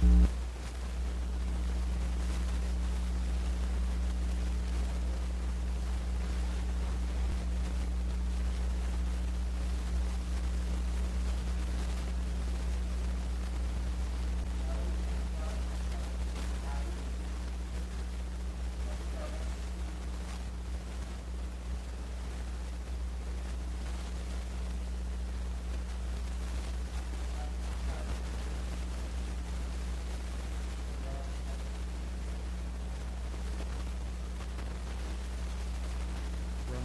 Boa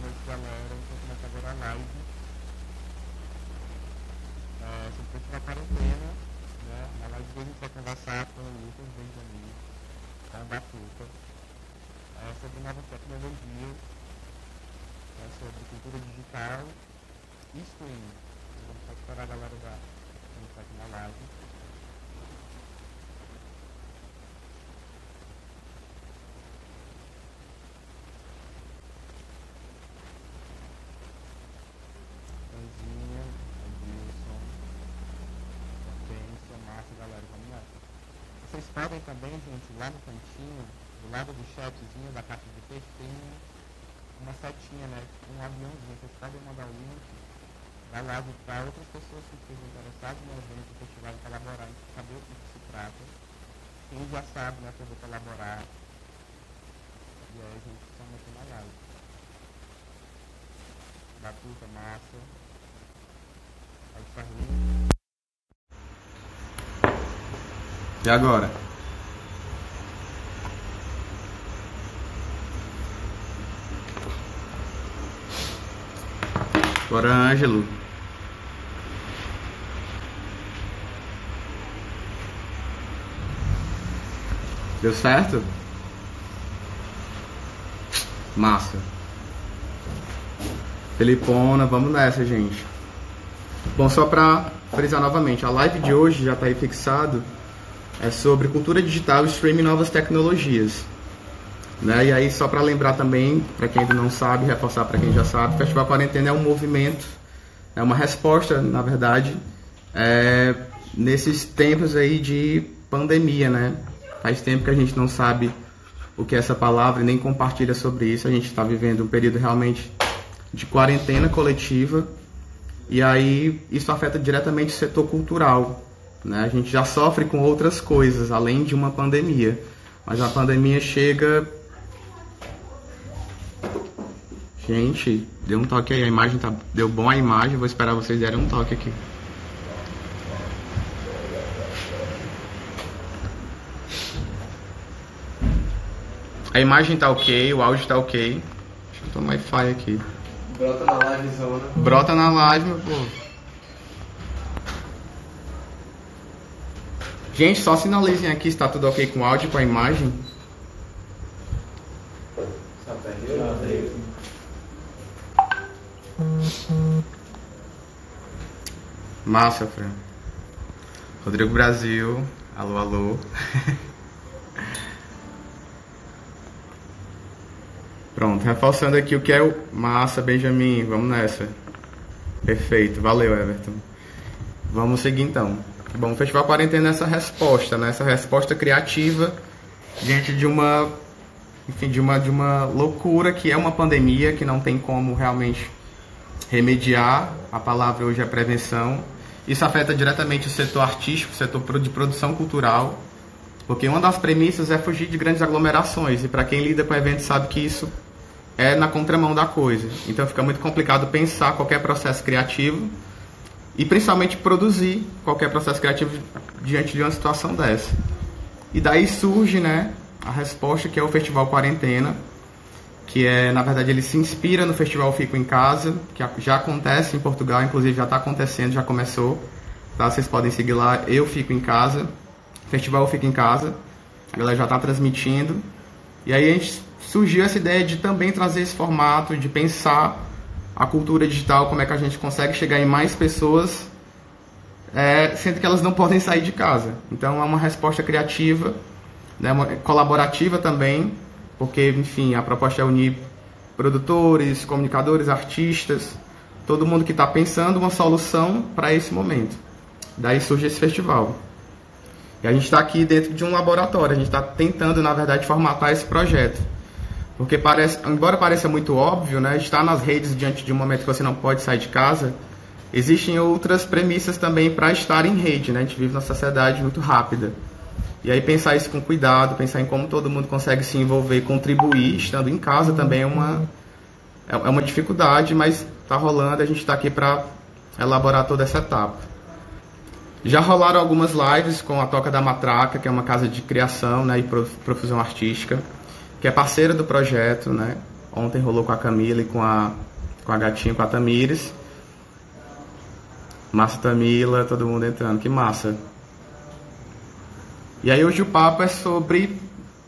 noite, galera. Vou começar agora a live sobre o da quarentena, né? Na live de hoje a gente vai conversar com o Lucas Benjamin, da Batuta, sobre novas tecnologias, sobre cultura digital e streaming. Vamos só esperar a galera começar aqui na live. Anzinha, Adilson, Hortência, Márcia, galera, vamos lá. Vocês podem também, gente, lá no cantinho, do lado do chatzinho da caixa de texto, tem uma setinha, né? Um aviãozinho. Vocês podem mandar o link, vai lá para outras pessoas que estejam interessadas no evento, no festival, em colaborar, em saber o que se trata. Quem já sabe, né, poder colaborar. E aí a gente chama aqui na live. Batuta, massa. E agora? Agora, Ângelo. Deu certo? Massa. Felipona, vamos nessa, gente. Bom, só para frisar novamente, a live de hoje já está aí fixado, é sobre cultura digital e streaming novas tecnologias. Né? E aí, só para lembrar também, para quem ainda não sabe, reforçar para quem já sabe, o Festival Quarentena é um movimento, é uma resposta, na verdade, nesses tempos aí de pandemia, né? Faz tempo que a gente não sabe o que é essa palavra e nem compartilha sobre isso. A gente está vivendo um período realmente de quarentena coletiva e aí isso afeta diretamente o setor cultural, né? A gente já sofre com outras coisas, além de uma pandemia, mas a pandemia chega... Gente, deu um toque aí, a imagem tá... Deu bom a imagem, vou esperar vocês darem um toque aqui. A imagem tá ok, o áudio tá ok. Deixa eu tomar Wi-Fi aqui. Brota na live zona. Brota na live, meu povo. Gente, só sinalizem aqui se tá tudo ok com o áudio e com a imagem. Já perdeu? Já perdeu. Massa, Fran. Rodrigo Brasil. Alô, alô. Pronto, reforçando aqui o que é o massa, Benjamin, vamos nessa. Perfeito, valeu, Everton. Vamos seguir então. Bom, o Festival Quarentena é essa resposta, né? Essa resposta criativa diante de uma, enfim, de uma loucura que é uma pandemia, que não tem como realmente remediar. A palavra hoje é prevenção. Isso afeta diretamente o setor artístico, o setor de produção cultural, porque uma das premissas é fugir de grandes aglomerações, e para quem lida com eventos sabe que isso é na contramão da coisa. Então fica muito complicado pensar qualquer processo criativo e principalmente produzir qualquer processo criativo diante de uma situação dessa. E daí surge, né, a resposta, que é o Festival Quarentena, que é, na verdade, ele se inspira no Festival Fico em Casa, que já acontece em Portugal, inclusive já está acontecendo, já começou, tá? Vocês podem seguir lá, Eu Fico em Casa, Festival Fico em Casa, a galera já está transmitindo. E aí a gente surgiu essa ideia de também trazer esse formato, de pensar a cultura digital, como é que a gente consegue chegar em mais pessoas, sendo que elas não podem sair de casa. Então é uma resposta criativa, né, colaborativa também, porque, enfim, a proposta é unir produtores, comunicadores, artistas, todo mundo que está pensando uma solução para esse momento. Daí surge esse festival. E a gente está aqui dentro de um laboratório, a gente está tentando, na verdade, formatar esse projeto. Porque embora pareça muito óbvio, né, estar nas redes diante de um momento que você não pode sair de casa, existem outras premissas também para estar em rede, né? A gente vive numa sociedade muito rápida. E aí pensar isso com cuidado, pensar em como todo mundo consegue se envolver, contribuir, estando em casa também é uma dificuldade, mas está rolando, a gente está aqui para elaborar toda essa etapa. Já rolaram algumas lives com a Toca da Matraca, que é uma casa de criação, né, e profusão artística, que é parceira do projeto, né? Ontem rolou com a Camila e com a gatinha, com a Tamires. Massa, Tamila, todo mundo entrando, que massa. E aí hoje o papo é sobre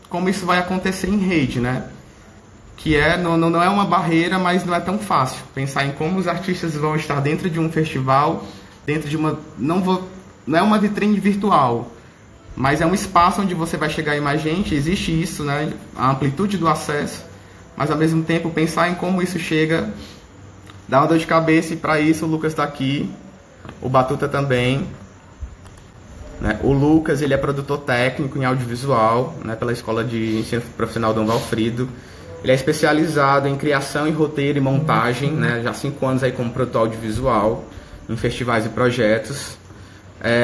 como isso vai acontecer em rede, né? Que não é uma barreira, mas não é tão fácil. Pensar em como os artistas vão estar dentro de um festival, dentro de uma... Não é uma vitrine virtual, mas é um espaço onde você vai chegar em mais gente, existe isso, né? A amplitude do acesso, mas ao mesmo tempo pensar em como isso chega, dá uma dor de cabeça, e para isso o Lucas está aqui, o Batuta também. Né? O Lucas, ele é produtor técnico em audiovisual, né, pela Escola de Ensino Profissional Dom Valfrido. Ele é especializado em criação e roteiro e montagem, né, já há 5 anos aí como produtor audiovisual, em festivais e projetos.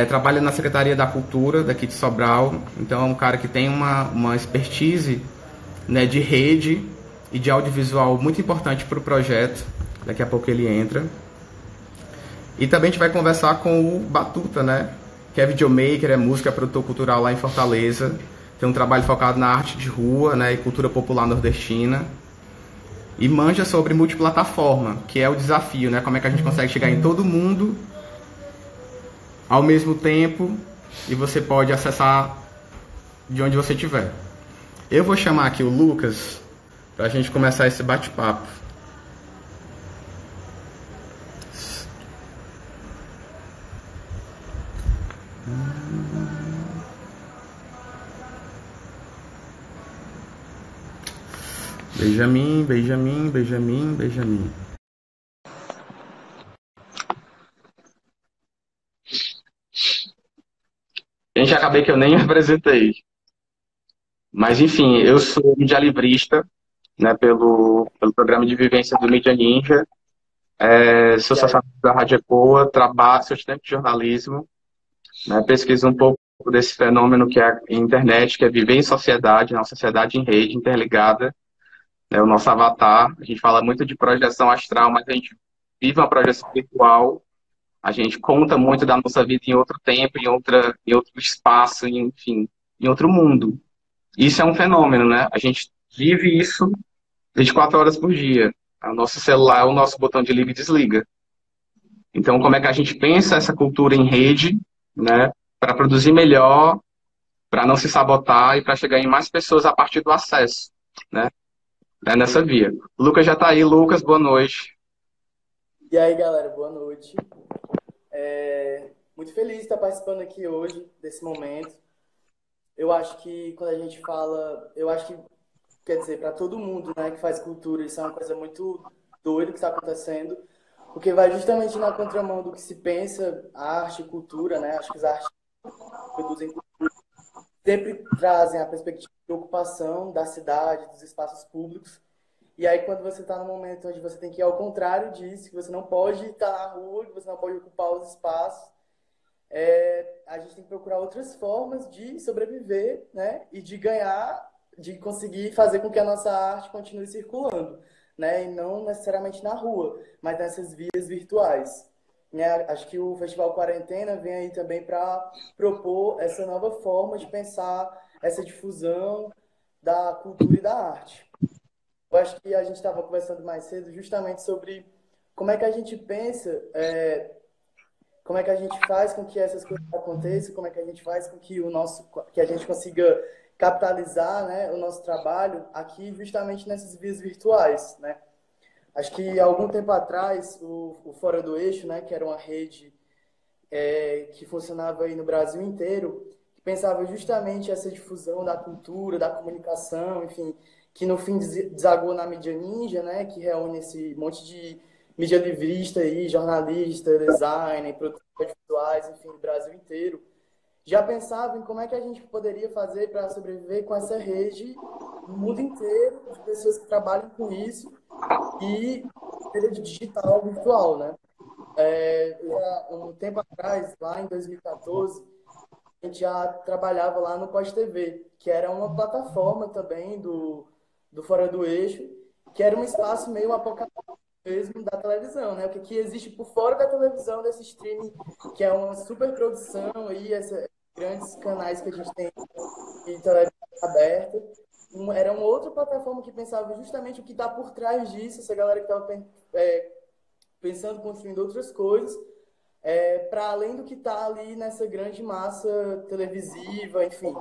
Trabalha na Secretaria da Cultura daqui de Sobral, então é um cara que tem uma expertise, né, de rede e de audiovisual muito importante para o projeto. Daqui a pouco ele entra. E também a gente vai conversar com o Batuta, né, que é videomaker, é músico, é produtor cultural lá em Fortaleza. Tem um trabalho focado na arte de rua, né, e cultura popular nordestina. E manja sobre multiplataforma, que é o desafio, né? Como é que a gente consegue chegar em todo mundo ao mesmo tempo e você pode acessar de onde você estiver. Eu vou chamar aqui o Lucas para a gente começar esse bate-papo. Benjamin. Gente, acabei que eu nem me apresentei. Mas, enfim, eu sou mídia livrista, né, pelo programa de vivência do Mídia Ninja. Sou socialista da Rádio Ecoa, sou estudante de jornalismo, né, pesquiso um pouco desse fenômeno que é a internet, que é viver em sociedade, uma sociedade em rede, interligada. É o nosso avatar. A gente fala muito de projeção astral, mas a gente vive uma projeção virtual. A gente conta muito da nossa vida em outro tempo, em outro espaço, enfim, em outro mundo. Isso é um fenômeno, né? A gente vive isso 24 horas por dia. O nosso celular é o nosso botão de liga e desliga. Então, como é que a gente pensa essa cultura em rede, né? Para produzir melhor, para não se sabotar e para chegar em mais pessoas a partir do acesso, né? Nessa via. O Lucas já está aí. Lucas, boa noite. E aí, galera, boa noite. Muito feliz de estar participando aqui hoje, desse momento. Eu acho que quando a gente fala, quer dizer, para todo mundo, né, que faz cultura, isso é uma coisa muito doida que está acontecendo, porque vai justamente na contramão do que se pensa a arte e cultura, né? Acho que as artes produzem cultura sempre trazem a perspectiva de ocupação da cidade, dos espaços públicos. E aí, quando você está num momento onde você tem que ir ao contrário disso, que você não pode estar na rua, que você não pode ocupar os espaços, a gente tem que procurar outras formas de sobreviver, né? E de ganhar, de conseguir fazer com que a nossa arte continue circulando, né? E não necessariamente na rua, mas nessas vias virtuais. Né? Acho que o Festival Quarentena vem aí também para propor essa nova forma de pensar essa difusão da cultura e da arte. Eu acho que a gente estava conversando mais cedo justamente sobre como é que a gente pensa, como é que a gente faz com que essas coisas aconteçam, como é que a gente faz com que que a gente consiga capitalizar, né, o nosso trabalho aqui justamente nessas vias virtuais, né? Acho que há algum tempo atrás o Fora do Eixo, né, que era uma rede que funcionava aí no Brasil inteiro, que pensava justamente essa difusão da cultura, da comunicação, enfim, que no fim desagou na mídia ninja, né, que reúne esse monte de mídia livrista aí, jornalista, designer, produtores visuais, enfim, do Brasil inteiro. já pensava em como é que a gente poderia fazer para sobreviver com essa rede no mundo inteiro, de pessoas que trabalham com isso, e rede digital, virtual, né? Um tempo atrás, lá em 2014, a gente já trabalhava lá no Pós TV, que era uma plataforma também do Fora do Eixo, que era um espaço meio apocalíptico mesmo da televisão, né? O que existe por fora da televisão, desse streaming, que é uma super produção aí, esses grandes canais que a gente tem de televisão aberta. Era uma outra plataforma que pensava justamente o que está por trás disso, essa galera que estava pensando, construindo outras coisas, para além do que está ali nessa grande massa televisiva, enfim.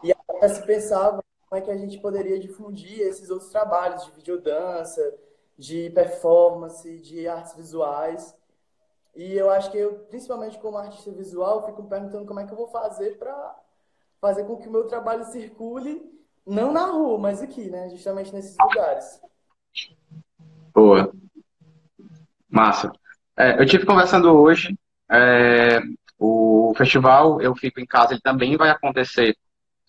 E aí se pensava como é que a gente poderia difundir esses outros trabalhos de videodança, de performance, de artes visuais. E eu acho que eu, principalmente como artista visual, fico me perguntando como é que eu vou fazer para fazer com que o meu trabalho circule, não na rua, mas aqui, né? Justamente nesses lugares. Boa, massa. Eu tive conversando hoje, o festival Eu Fico em Casa, ele também vai acontecer,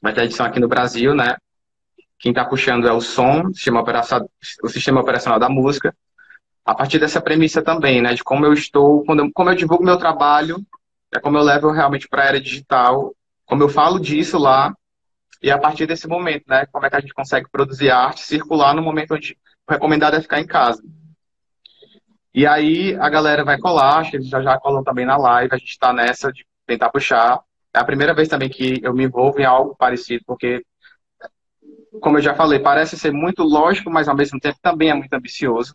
vai ter edição aqui no Brasil, né? Quem está puxando é o som, o sistema operacional da música, a partir dessa premissa também, né? De como eu estou, como eu divulgo meu trabalho, como eu levo realmente para a era digital, como eu falo disso lá, e a partir desse momento, né? Como é que a gente consegue produzir arte, circular no momento onde o recomendado é ficar em casa. E aí a galera vai colar, acho que eles já colam também na live, a gente está nessa de tentar puxar. É a primeira vez também que eu me envolvo em algo parecido, porque, como eu já falei, parece ser muito lógico, mas ao mesmo tempo também é muito ambicioso.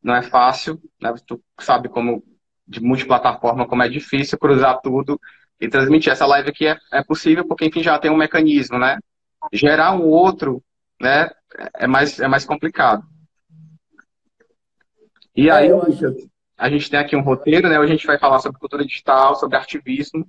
Não é fácil, né? Tu sabe como, de multiplataforma, como é difícil cruzar tudo e transmitir. Essa live aqui é possível porque, enfim, já tem um mecanismo, né? Gerar um outro, né? É mais complicado. E aí, Eu acho que a gente tem aqui um roteiro, né? Hoje a gente vai falar sobre cultura digital, sobre ativismo.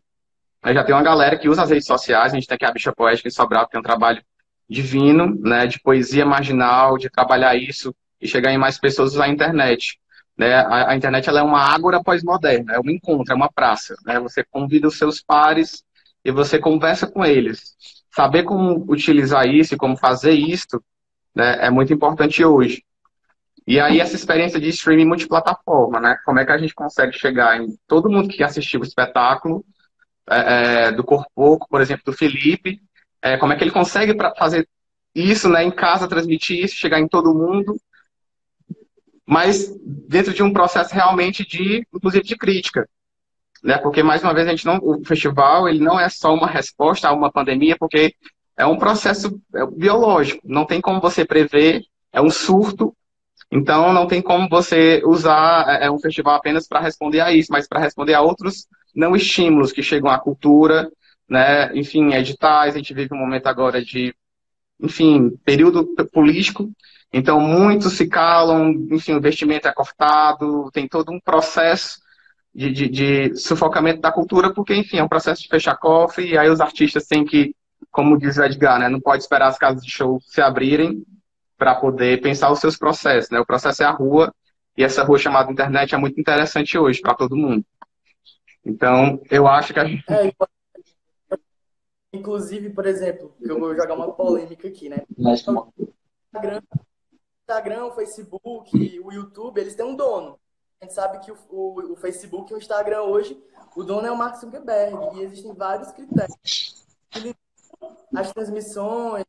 Aí já tem uma galera que usa as redes sociais. A gente tem aqui a Bicha Poética em Sobral, que tem um trabalho divino, né? De poesia marginal, de trabalhar isso e chegar em mais pessoas usar a internet. Né? A internet ela é uma ágora pós-moderna, é um encontro, é uma praça. Né? Você convida os seus pares e você conversa com eles. Saber como utilizar isso e como fazer isso, né, é muito importante hoje. E aí essa experiência de streaming multiplataforma, né? Como é que a gente consegue chegar em todo mundo que assistiu o espetáculo do Corpoco, por exemplo, do Felipe, como é que ele consegue fazer isso, né, em casa, transmitir isso, chegar em todo mundo, mas dentro de um processo realmente inclusive de crítica, né? Porque mais uma vez o festival ele não é só uma resposta a uma pandemia, porque é um processo biológico, não tem como você prever, é um surto. Então, não tem como você usar um festival apenas para responder a isso, mas para responder a outros não estímulos que chegam à cultura, né? Enfim, editais, a gente vive um momento agora de, enfim, período político, então muitos se calam, enfim, o investimento é cortado, tem todo um processo de sufocamento da cultura, porque, enfim, é um processo de fechar cofre, e aí os artistas têm que, como diz o Edgar, né? Não pode esperar as casas de show se abrirem para poder pensar os seus processos, né? O processo é a rua, e essa rua chamada internet é muito interessante hoje para todo mundo. Então, eu acho que a gente... inclusive, por exemplo, que eu vou jogar uma polêmica aqui, né? Instagram, o Facebook, o YouTube, eles têm um dono. A gente sabe que o Facebook e o Instagram hoje, o dono é o Mark Zuckerberg, e existem vários critérios. As transmissões,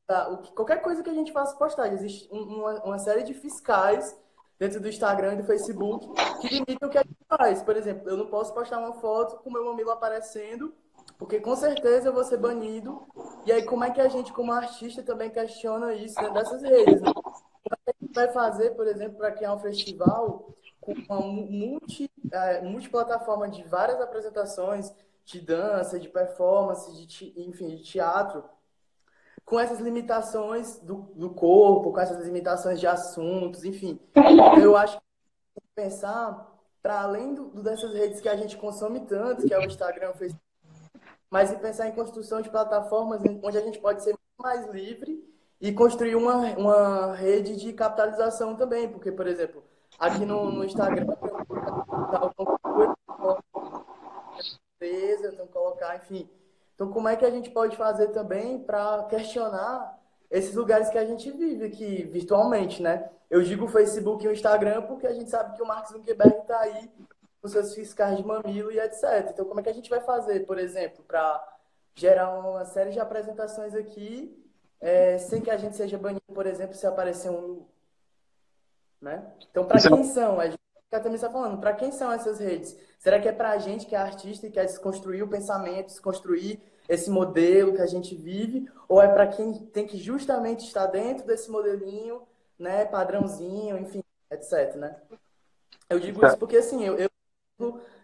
qualquer coisa que a gente faça postagem, existe uma série de fiscais dentro do Instagram e do Facebook que limitam o que a gente faz. Por exemplo, eu não posso postar uma foto com o meu mamilo aparecendo, porque com certeza eu vou ser banido. E aí, como é que a gente, como artista, também questiona isso dentro dessas redes, né? Como é que a gente vai fazer, por exemplo, para criar um festival com uma multiplataforma de várias apresentações de dança, de performance, enfim, de teatro, com essas limitações do corpo, com essas limitações de assuntos, enfim. Eu acho que tem que pensar para além dessas redes que a gente consome tanto, que é o Instagram, o Facebook, mas e pensar em construção de plataformas onde a gente pode ser mais livre e construir uma rede de capitalização também, porque, por exemplo, aqui no Instagram, eu tenho que colocar, enfim, Então, como é que a gente pode fazer também para questionar esses lugares que a gente vive aqui virtualmente, né? Eu digo o Facebook e o Instagram porque a gente sabe que o Mark Zuckerberg está aí com seus fiscais de mamilo e etc. Então, como é que a gente vai fazer, por exemplo, para gerar uma série de apresentações aqui sem que a gente seja banido, por exemplo, se aparecer um nu, né? Então, para Isso quem são? A gente também está falando, para quem são essas redes? Será que é para a gente que é artista e quer desconstruir o pensamento, desconstruir esse modelo que a gente vive? Ou é para quem tem que justamente estar dentro desse modelinho, né, padrãozinho, enfim, etc, né? Eu digo isso porque, assim,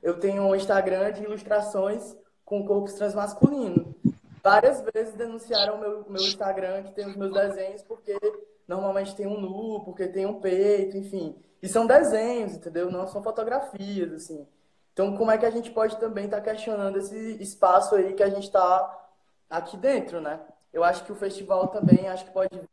eu tenho um Instagram de ilustrações com corpos transmasculinos. Várias vezes denunciaram o meu Instagram que tem os meus desenhos porque normalmente tem um nu, porque tem um peito, enfim. E são desenhos, entendeu? Não são fotografias, assim. Então, como é que a gente pode também estar questionando esse espaço aí que a gente está aqui dentro, né? Eu acho que o festival também, acho que pode vir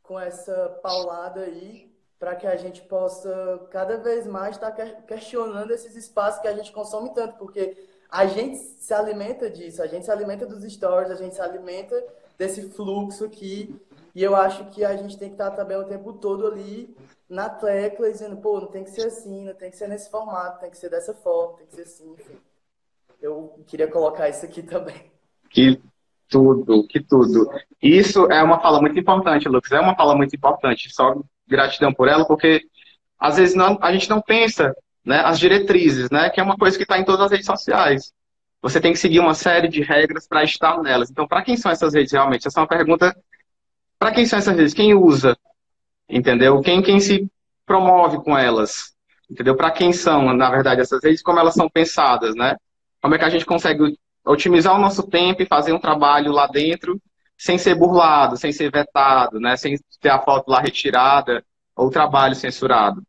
com essa paulada aí para que a gente possa cada vez mais estar questionando esses espaços que a gente consome tanto, porque a gente se alimenta disso, a gente se alimenta dos stories, a gente se alimenta desse fluxo aqui, e eu acho que a gente tem que estar também o tempo todo ali na tecla, dizendo, pô, não tem que ser assim, não tem que ser nesse formato, tem que ser dessa forma, tem que ser assim, enfim. Eu queria colocar isso aqui também. que tudo, que tudo. Isso é uma fala muito importante, Lucas. É uma fala muito importante. Só gratidão por ela, porque às vezes a gente não pensa, né, as diretrizes, né, que é uma coisa que está em todas as redes sociais. Você tem que seguir uma série de regras para estar nelas. Então, para quem são essas redes realmente? Essa é uma pergunta. Para quem são essas redes? Quem usa? Entendeu? Quem se promove com elas? Entendeu? Para quem são, na verdade, essas redes? Como elas são pensadas, né? Como é que a gente consegue otimizar o nosso tempo e fazer um trabalho lá dentro sem ser burlado, sem ser vetado, né? Sem ter a foto lá retirada ou o trabalho censurado?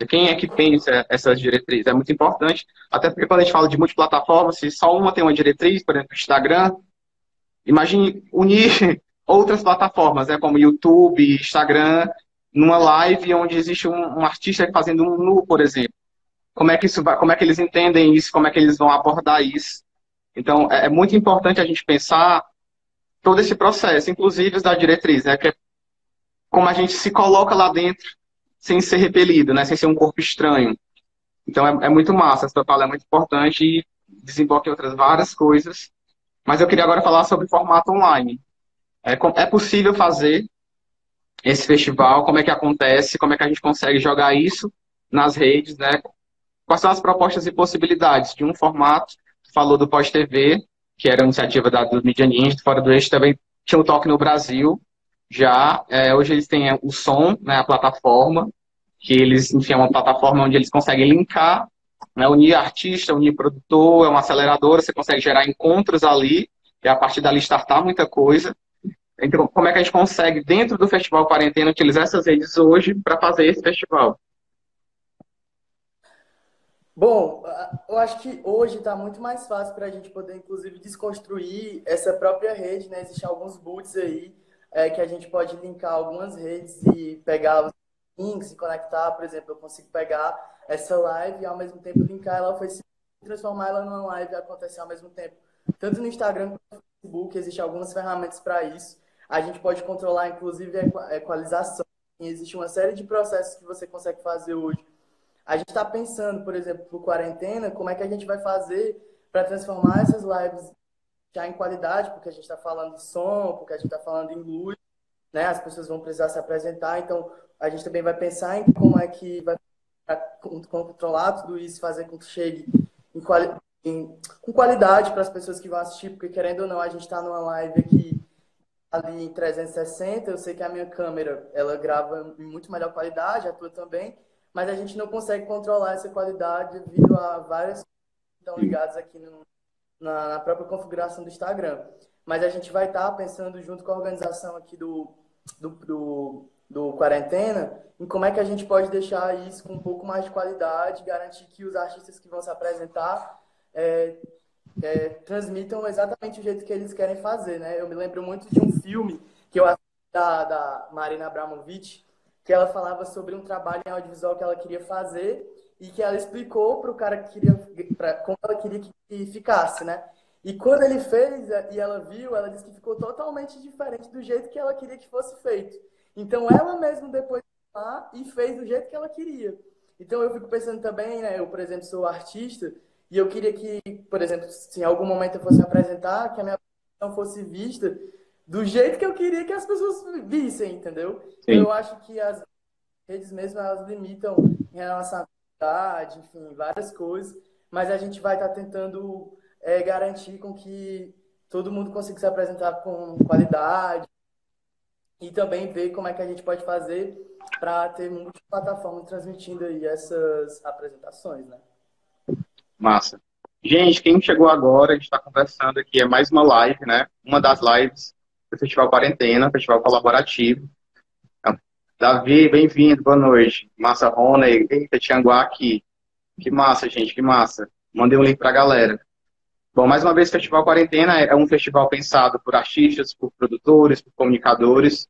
Quem é que pensa essas diretrizes? É muito importante, até porque quando a gente fala de multiplataforma, se só uma tem uma diretriz, por exemplo, o Instagram, imagine unir outras plataformas, né, como YouTube, Instagram, numa live onde existe um artista fazendo um nu, por exemplo. Como é que isso vai, como é que eles entendem isso, como é que eles vão abordar isso? Então, é muito importante a gente pensar todo esse processo, inclusive os da diretriz, né, que é como a gente se coloca lá dentro sem ser repelido, né, sem ser um corpo estranho. Então, é muito massa, essa fala é muito importante e desemboca em outras várias coisas. Mas eu queria agora falar sobre formato online. É possível fazer esse festival? Como é que acontece? Como é que a gente consegue jogar isso nas redes, né? Quais são as propostas e possibilidades de um formato? Falou do Pós-TV, que era a iniciativa do Media Ninja, do Fora do Eixo, também tinha o Toque no Brasil. Já, hoje eles têm o Som, né, a plataforma, que eles, enfim, é uma plataforma onde eles conseguem linkar, né, unir artista, unir produtor, é uma aceleradora, você consegue gerar encontros ali, e a partir dali startar muita coisa. Então, como é que a gente consegue, dentro do Festival Quarentena, utilizar essas redes hoje para fazer esse festival? Bom, eu acho que hoje está muito mais fácil para a gente poder, inclusive, desconstruir essa própria rede, né? Existem alguns boots aí que a gente pode linkar algumas redes e pegar os links e conectar. Por exemplo, eu consigo pegar essa live e, ao mesmo tempo, linkar ela ao Facebook e transformar ela numa live e acontecer ao mesmo tempo. Tanto no Instagram quanto no Facebook, existem algumas ferramentas para isso. A gente pode controlar, inclusive, a equalização. E existe uma série de processos que você consegue fazer hoje. A gente está pensando, por exemplo, por quarentena, como é que a gente vai fazer para transformar essas lives já em qualidade, porque a gente está falando de som, porque a gente está falando em luz, né? As pessoas vão precisar se apresentar, então a gente também vai pensar em como é que vai controlar tudo isso, fazer com que chegue com qualidade para as pessoas que vão assistir, porque querendo ou não, a gente está numa live aqui ali em 360, eu sei que a minha câmera, ela grava em muito melhor qualidade, a tua também, mas a gente não consegue controlar essa qualidade devido a várias coisas que estão ligadas aqui na própria configuração do Instagram. Mas a gente vai estar pensando junto com a organização aqui do Quarentena, em como é que a gente pode deixar isso com um pouco mais de qualidade, garantir que os artistas que vão se apresentar transmitam exatamente o jeito que eles querem fazer, né? Eu me lembro muito de um filme que eu assisti da Marina Abramovic, que ela falava sobre um trabalho em audiovisual que ela queria fazer e que ela explicou para o cara que queria, como ela queria que ficasse, né? E quando ele fez e ela viu, ela disse que ficou totalmente diferente do jeito que ela queria que fosse feito. Então ela mesma depois foi lá e fez do jeito que ela queria. Então eu fico pensando também, né? Eu, por exemplo, sou artista e eu queria que, por exemplo, se em algum momento eu fosse me apresentar, que a minha apresentação fosse vista do jeito que eu queria que as pessoas vissem, entendeu? Então Sim. eu acho que as redes mesmo elas limitam em relação à qualidade, enfim, várias coisas, mas a gente vai estar tentando garantir com que todo mundo consiga se apresentar com qualidade e também ver como é que a gente pode fazer para ter muitas plataformas transmitindo aí essas apresentações, né? Massa. Gente, quem chegou agora, a gente está conversando aqui, é mais uma live, né? Uma das lives do Festival Quarentena, Festival Colaborativo. Davi, bem-vindo, boa noite. Massa Rona, eita, Tianguá aqui. Que massa, gente, que massa. Mandei um link para a galera. Bom, mais uma vez, o Festival Quarentena é um festival pensado por artistas, por produtores, por comunicadores.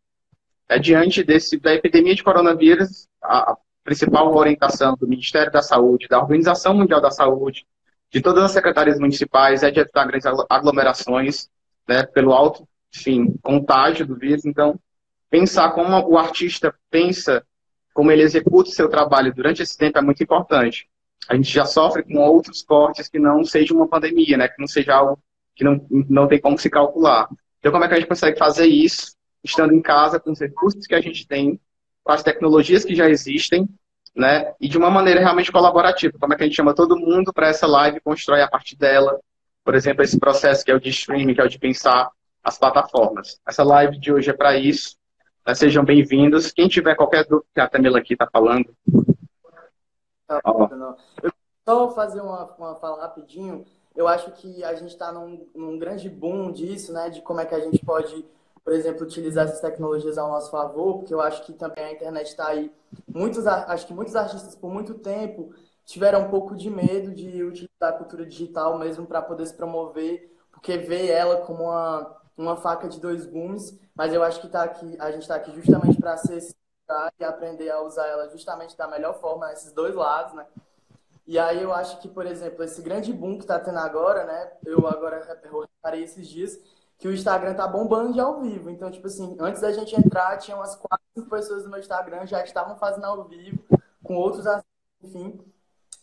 Diante da epidemia de coronavírus, a principal orientação do Ministério da Saúde, da Organização Mundial da Saúde, de todas as secretarias municipais, é de evitar grandes aglomerações, né, pelo alto, enfim, contágio do vírus. Então, pensar como o artista pensa, como ele executa o seu trabalho durante esse tempo é muito importante. A gente já sofre com outros cortes que não seja uma pandemia, né, que não seja algo que não tem como se calcular. Então, como é que a gente consegue fazer isso, estando em casa, com os recursos que a gente tem, com as tecnologias que já existem, né, e de uma maneira realmente colaborativa? Como é que a gente chama todo mundo para essa live e constrói a partir dela, por exemplo, esse processo que é o de streaming, que é o de pensar as plataformas. Essa live de hoje é para isso. Sejam bem-vindos. Quem tiver qualquer dúvida que a Tamila aqui está falando. Ó. Eu só fazer uma fala rapidinho. Eu acho que a gente está num grande boom disso, né? De como é que a gente pode, por exemplo, utilizar essas tecnologias ao nosso favor, porque eu acho que também a internet está aí. Acho que muitos artistas, por muito tempo, tiveram um pouco de medo de utilizar a cultura digital mesmo para poder se promover, porque vê ela como uma faca de dois gumes, mas eu acho que a gente está aqui justamente para se exercitar e aprender a usar ela justamente da melhor forma, nesses dois lados, né? E aí eu acho que, por exemplo, esse grande boom que está tendo agora, né? Eu reparei esses dias que o Instagram tá bombando de ao vivo. Então, tipo assim, antes da gente entrar, tinha umas 4, 5 pessoas no meu Instagram já estavam fazendo ao vivo, com outros assuntos, enfim.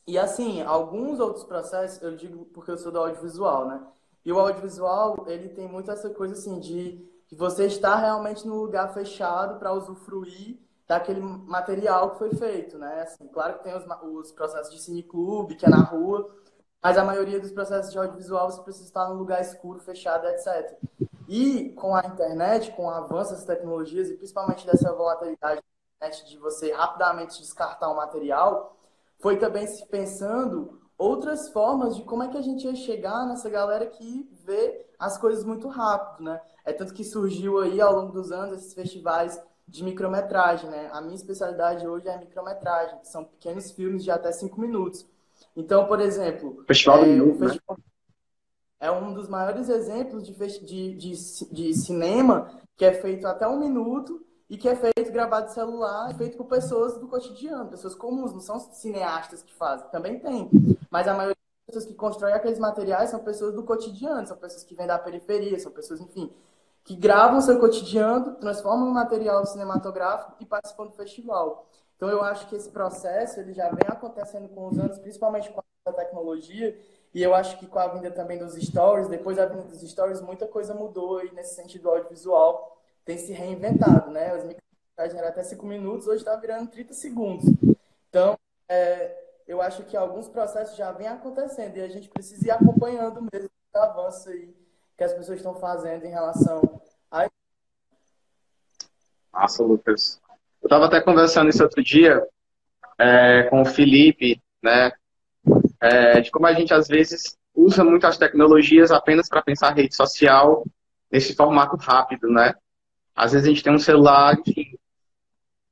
E assim, alguns outros processos, eu digo porque eu sou do audiovisual, né? E o audiovisual, ele tem muito essa coisa assim de você estar realmente no lugar fechado para usufruir daquele material que foi feito, né? Assim, claro que tem os processos de cineclube, que é na rua, mas a maioria dos processos de audiovisual você precisa estar num lugar escuro, fechado, etc. E com a internet, com o avanço das tecnologias e principalmente dessa volatilidade da internet de você rapidamente descartar o material, foi também se pensando outras formas de como é que a gente ia chegar nessa galera que vê as coisas muito rápido, né? É tanto que surgiu aí ao longo dos anos esses festivais de micrometragem, né? A minha especialidade hoje é a micrometragem, que são pequenos filmes de até 5 minutos. Então, por exemplo, Festival do Minuto, o festival é um dos maiores exemplos de cinema que é feito até 1 minuto e que é feito gravado de celular, feito por pessoas do cotidiano, pessoas comuns, não são cineastas que fazem, também tem. Mas a maioria das pessoas que constroem aqueles materiais são pessoas do cotidiano, são pessoas que vêm da periferia, são pessoas, enfim, que gravam seu cotidiano, transformam em material cinematográfico e participam do festival. Então eu acho que esse processo ele já vem acontecendo com os anos, principalmente com a tecnologia, e eu acho que com a vinda também dos stories, depois da vinda dos stories, muita coisa mudou e nesse sentido audiovisual tem se reinventado, né? As micrometragens eram até 5 minutos, hoje está virando 30 segundos. Então, eu acho que alguns processos já vêm acontecendo e a gente precisa ir acompanhando mesmo o avanço aí que as pessoas estão fazendo em relação a... Nossa, Lucas. Eu estava até conversando isso outro dia com o Felipe, né? De como a gente às vezes usa muito as tecnologias apenas para pensar a rede social nesse formato rápido, né? Às vezes a gente tem um celular, enfim,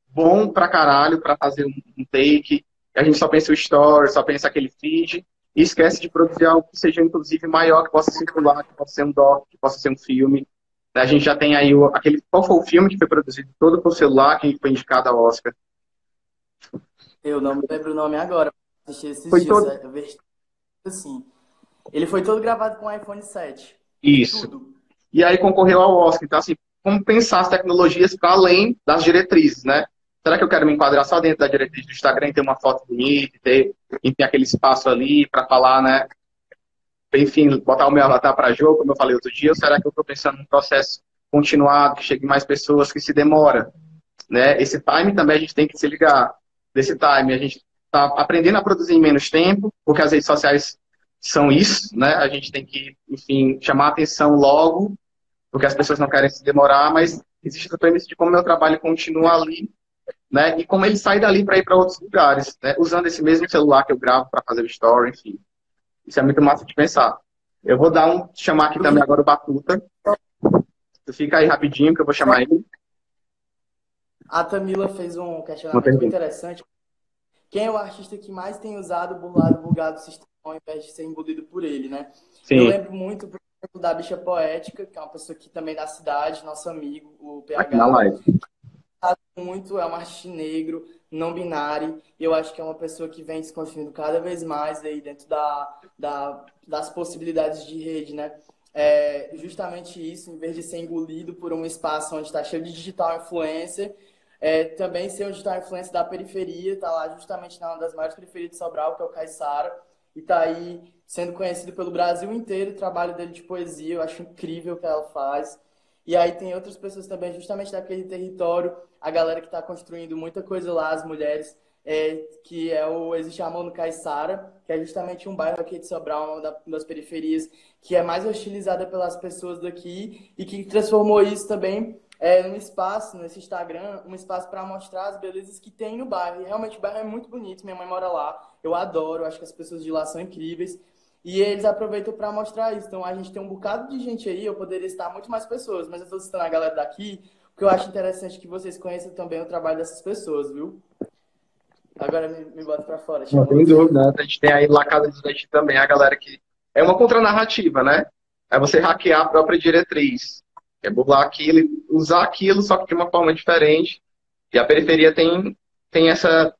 bom pra caralho para fazer um take, e a gente só pensa o story, só pensa aquele feed, e esquece de produzir algo que seja, inclusive, maior, que possa circular, que possa ser um doc, que possa ser um filme. A gente já tem aí qual foi o filme que foi produzido todo por celular, que foi indicado ao Oscar? Eu não me lembro o nome agora, assisti esses Foi dias, todo... assim. Ele foi todo gravado com o iPhone 7. Isso. Tudo. E aí concorreu ao Oscar. Então, assim, como pensar as tecnologias para além das diretrizes, né? Será que eu quero me enquadrar só dentro da diretriz do Instagram e ter uma foto bonita, ter, enfim, aquele espaço ali para falar, né? Enfim, botar o meu avatar para jogo, como eu falei outro dia, ou será que eu estou pensando num processo continuado, que chegue mais pessoas, que se demora, né? Esse time também a gente tem que se ligar. Desse time, a gente está aprendendo a produzir em menos tempo, porque as redes sociais são isso, né? A gente tem que, enfim, chamar a atenção logo, porque as pessoas não querem se demorar, mas existe essa premissa de como o meu trabalho continua ali, né? E como ele sai dali para ir para outros lugares, né? Usando esse mesmo celular que eu gravo para fazer o story, enfim. Isso é muito massa de pensar. Eu vou chamar aqui também agora o Batuta. Tu fica aí rapidinho que eu vou chamar ele. A Tamila fez um Uma questionamento pergunta. muito interessante. Quem é o artista que mais tem usado, burlado, bugado o sistema ao invés de ser engolido por ele, né? Eu Sim, lembro muito, por exemplo, da Bicha Poética, que é uma pessoa aqui também da cidade, nosso amigo, o aqui na PH. live. Muito, é um artista negro, não binário, e eu acho que é uma pessoa que vem se construindo cada vez mais aí dentro das possibilidades de rede, né? É justamente isso, em vez de ser engolido por um espaço onde está cheio de digital influencer, também ser um digital influencer da periferia, tá lá justamente na uma das maiores periferias de Sobral, que é o Caiçara, e tá aí sendo conhecido pelo Brasil inteiro, o trabalho dele de poesia, eu acho incrível o que ela faz. E aí tem outras pessoas também, justamente daquele território, a galera que está construindo muita coisa lá, as mulheres, que é o Existe Amor no Caiçara, que é justamente um bairro aqui de Sobral, uma das periferias, que é mais hostilizada pelas pessoas daqui e que transformou isso também num espaço, nesse Instagram, um espaço para mostrar as belezas que tem no bairro. E realmente o bairro é muito bonito, minha mãe mora lá, eu adoro, acho que as pessoas de lá são incríveis. E eles aproveitam para mostrar isso. Então a gente tem um bocado de gente aí, eu poderia citar muito mais pessoas, mas eu estou citando a galera daqui, porque eu acho interessante que vocês conheçam também o trabalho dessas pessoas, viu? Agora me bota para fora, Não chamou. tem dúvida, né? A gente tem aí La Casa dos Dentes também, a galera que... É uma contranarrativa, né? É você hackear a própria diretriz. É burlar aquilo e usar aquilo, só que de uma forma diferente. E a periferia tem essa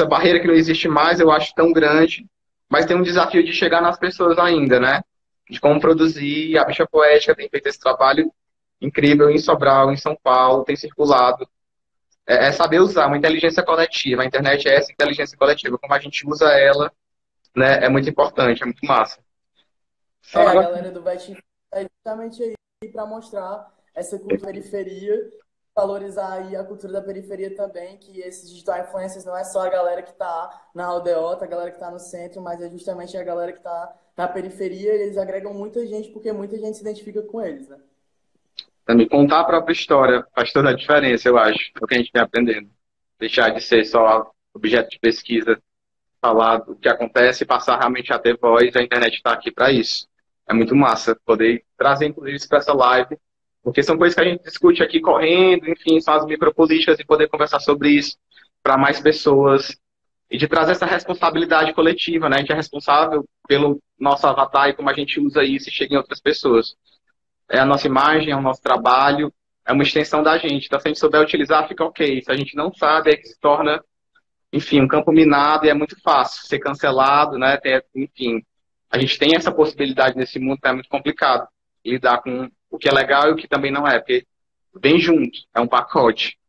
barreira que não existe mais, eu acho tão grande, mas tem um desafio de chegar nas pessoas ainda, né? De como produzir. A Bicha Poética tem feito esse trabalho incrível em Sobral, em São Paulo, tem circulado. É saber usar uma inteligência coletiva. A internet é essa inteligência coletiva. Como a gente usa ela, né, é muito importante, é muito massa. Só A agora... galera do Vai Te é justamente aí para mostrar essa cultura da periferia, valorizar aí a cultura da periferia também, que esses digital influencers não é só a galera que está na aldeota, a galera que está no centro, mas é justamente a galera que está na periferia e eles agregam muita gente porque muita gente se identifica com eles, né? Também contar a própria história faz toda a diferença, eu acho, é o que a gente vem aprendendo. Deixar de ser só objeto de pesquisa, falar do que acontece e passar realmente a ter voz, a internet está aqui para isso. É muito massa poder trazer, inclusive, isso para essa live, porque são coisas que a gente discute aqui correndo, enfim, são as micropolíticas e poder conversar sobre isso para mais pessoas e de trazer essa responsabilidade coletiva, né? A gente é responsável pelo nosso avatar e como a gente usa isso e chega em outras pessoas. É a nossa imagem, é o nosso trabalho, é uma extensão da gente. Então, se a gente souber utilizar, fica ok. Se a gente não sabe, é que se torna, enfim, um campo minado e é muito fácil ser cancelado, né? Enfim, a gente tem essa possibilidade nesse mundo, é muito complicado lidar com o que é legal e o que também não é, porque vem junto, é um pacote.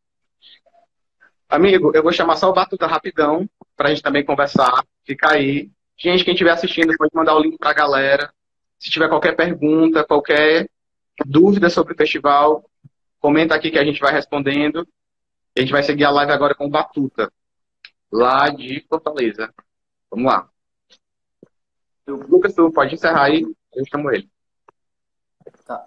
Amigo, eu vou chamar só o Batuta rapidão, para a gente também conversar, fica aí. Gente, quem estiver assistindo, pode mandar o link para a galera. Se tiver qualquer pergunta, qualquer dúvida sobre o festival, comenta aqui que a gente vai respondendo. A gente vai seguir a live agora com o Batuta, lá de Fortaleza. Vamos lá. Lucas, tu pode encerrar aí, eu chamo ele. Tá.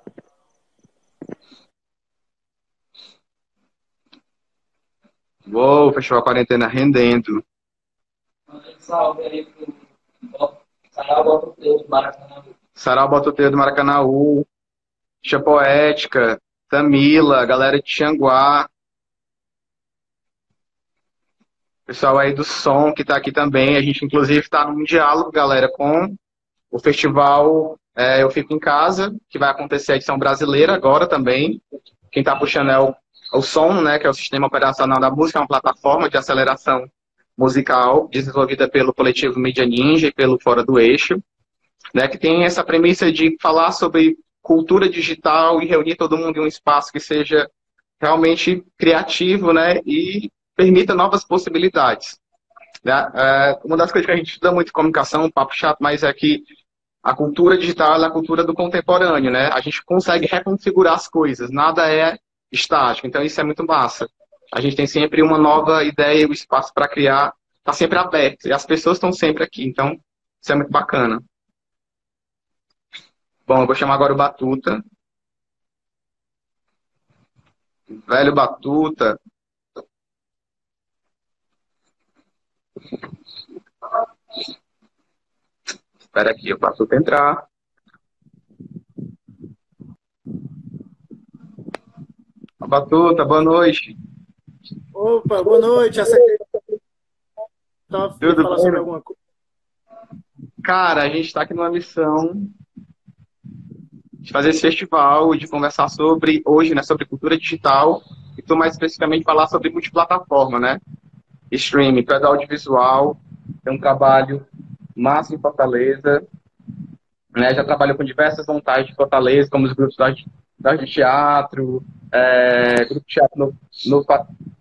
Uou, Festival Quarentena rendendo. Salve aí pro Sarau Bototeiro do Maracanã. Sarau Bototeiro do Maracanaú, Bicha Poética, Tamila, galera de Xanguá. Pessoal aí do som que está aqui também. A gente, inclusive, está num diálogo, galera, com o festival Eu Fico em Casa, que vai acontecer a edição brasileira agora também. Quem está puxando é o som, né, que é o Sistema Operacional da Música, é uma plataforma de aceleração musical desenvolvida pelo coletivo Mídia Ninja e pelo Fora do Eixo. né, que tem essa premissa de falar sobre cultura digital e reunir todo mundo em um espaço que seja realmente criativo, né, e permita novas possibilidades. Né? Uma das coisas que a gente estuda muito em comunicação, um papo chato, mas é que a cultura digital é a cultura do contemporâneo, né? A gente consegue reconfigurar as coisas, nada é estático, então isso é muito massa. A gente tem sempre uma nova ideia, o espaço para criar está sempre aberto, e as pessoas estão sempre aqui, então isso é muito bacana. Bom, eu vou chamar agora o Batuta. Velho Batuta. Espera aqui, o Batuta entrar. Batuta, boa noite. Opa, boa noite. Estava Tudo falar bem? sobre alguma coisa. Cara, a gente está aqui numa missão de fazer esse festival, de conversar sobre, hoje, né, sobre cultura digital, e tu mais especificamente falar sobre multiplataforma, né? Streaming, para audiovisual, tem um trabalho massa em Fortaleza, né? Já trabalhou com diversas vontades de Fortaleza, como os grupos de teatro,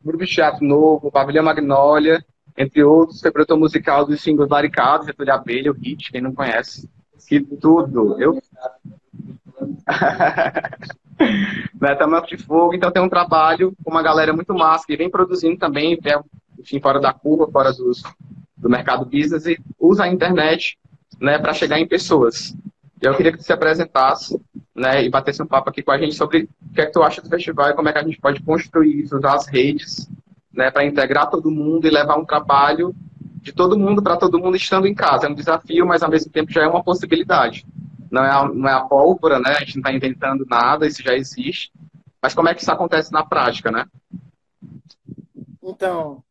grupo de teatro novo, Pavilhão Magnólia, entre outros, foi produtor musical dos singles Laricados, Getúlio Abelha, o Hit, quem não conhece, que tudo, né, Tamanco de Fogo, então tem um trabalho com uma galera muito massa, que vem produzindo também, enfim, fora da curva, fora do mercado business, e usa a internet, né, para chegar em pessoas. Eu queria que tu se apresentasse, né, e batesse um papo aqui com a gente sobre o que é que tu acha do festival e como é que a gente pode construir isso, usar as redes, né, para integrar todo mundo e levar um trabalho de todo mundo para todo mundo estando em casa. É um desafio, mas ao mesmo tempo já é uma possibilidade. Não é a pólvora, né? A gente não está inventando nada, isso já existe. Mas como é que isso acontece na prática, né? Então,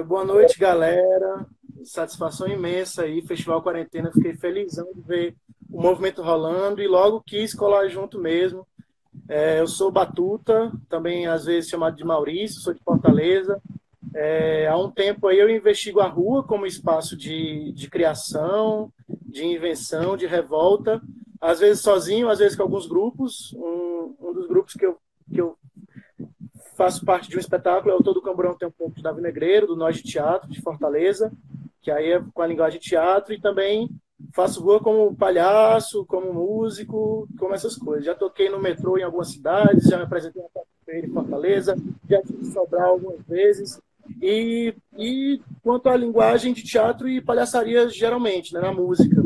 boa noite, galera. Satisfação imensa aí, Festival Quarentena. Fiquei felizão de ver o movimento rolando e logo quis colar junto mesmo. Eu sou Batuta, também às vezes chamado de Maurício, sou de Fortaleza. Há um tempo aí eu investigo a rua como espaço de criação, de invenção, de revolta, às vezes sozinho, às vezes com alguns grupos. Um dos grupos que eu faço parte de um espetáculo é o Todo Camburão Tem um Pouco de Davi Negreiro, do Nós de Teatro, de Fortaleza, que aí é com a linguagem de teatro, e também faço rua como palhaço, como músico, como essas coisas. Já toquei no metrô em algumas cidades, já me apresentei na feira em Fortaleza, já tive que Sobral algumas vezes. E quanto à linguagem de teatro e palhaçaria, geralmente, né, na música.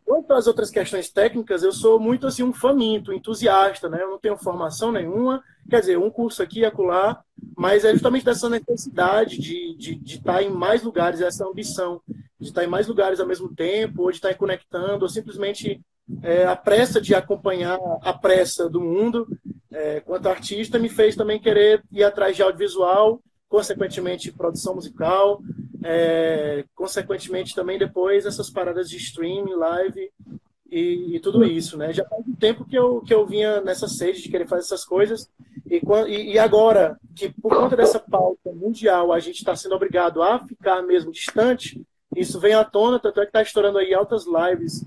Quanto às outras questões técnicas, eu sou muito assim um faminto, entusiasta, né? Eu não tenho formação nenhuma, quer dizer, um curso aqui e acolá, mas é justamente dessa necessidade de estar em mais lugares, essa ambição de estar em mais lugares ao mesmo tempo, ou de estar conectando, ou simplesmente a pressa de acompanhar a pressa do mundo, quanto artista, me fez também querer ir atrás de audiovisual, consequentemente produção musical, consequentemente também depois essas paradas de streaming, live e tudo isso, né? Já faz um tempo que eu vinha nessa sede de querer fazer essas coisas e agora que por conta dessa pauta mundial a gente está sendo obrigado a ficar mesmo distante, isso vem à tona, tanto é que está estourando aí altas lives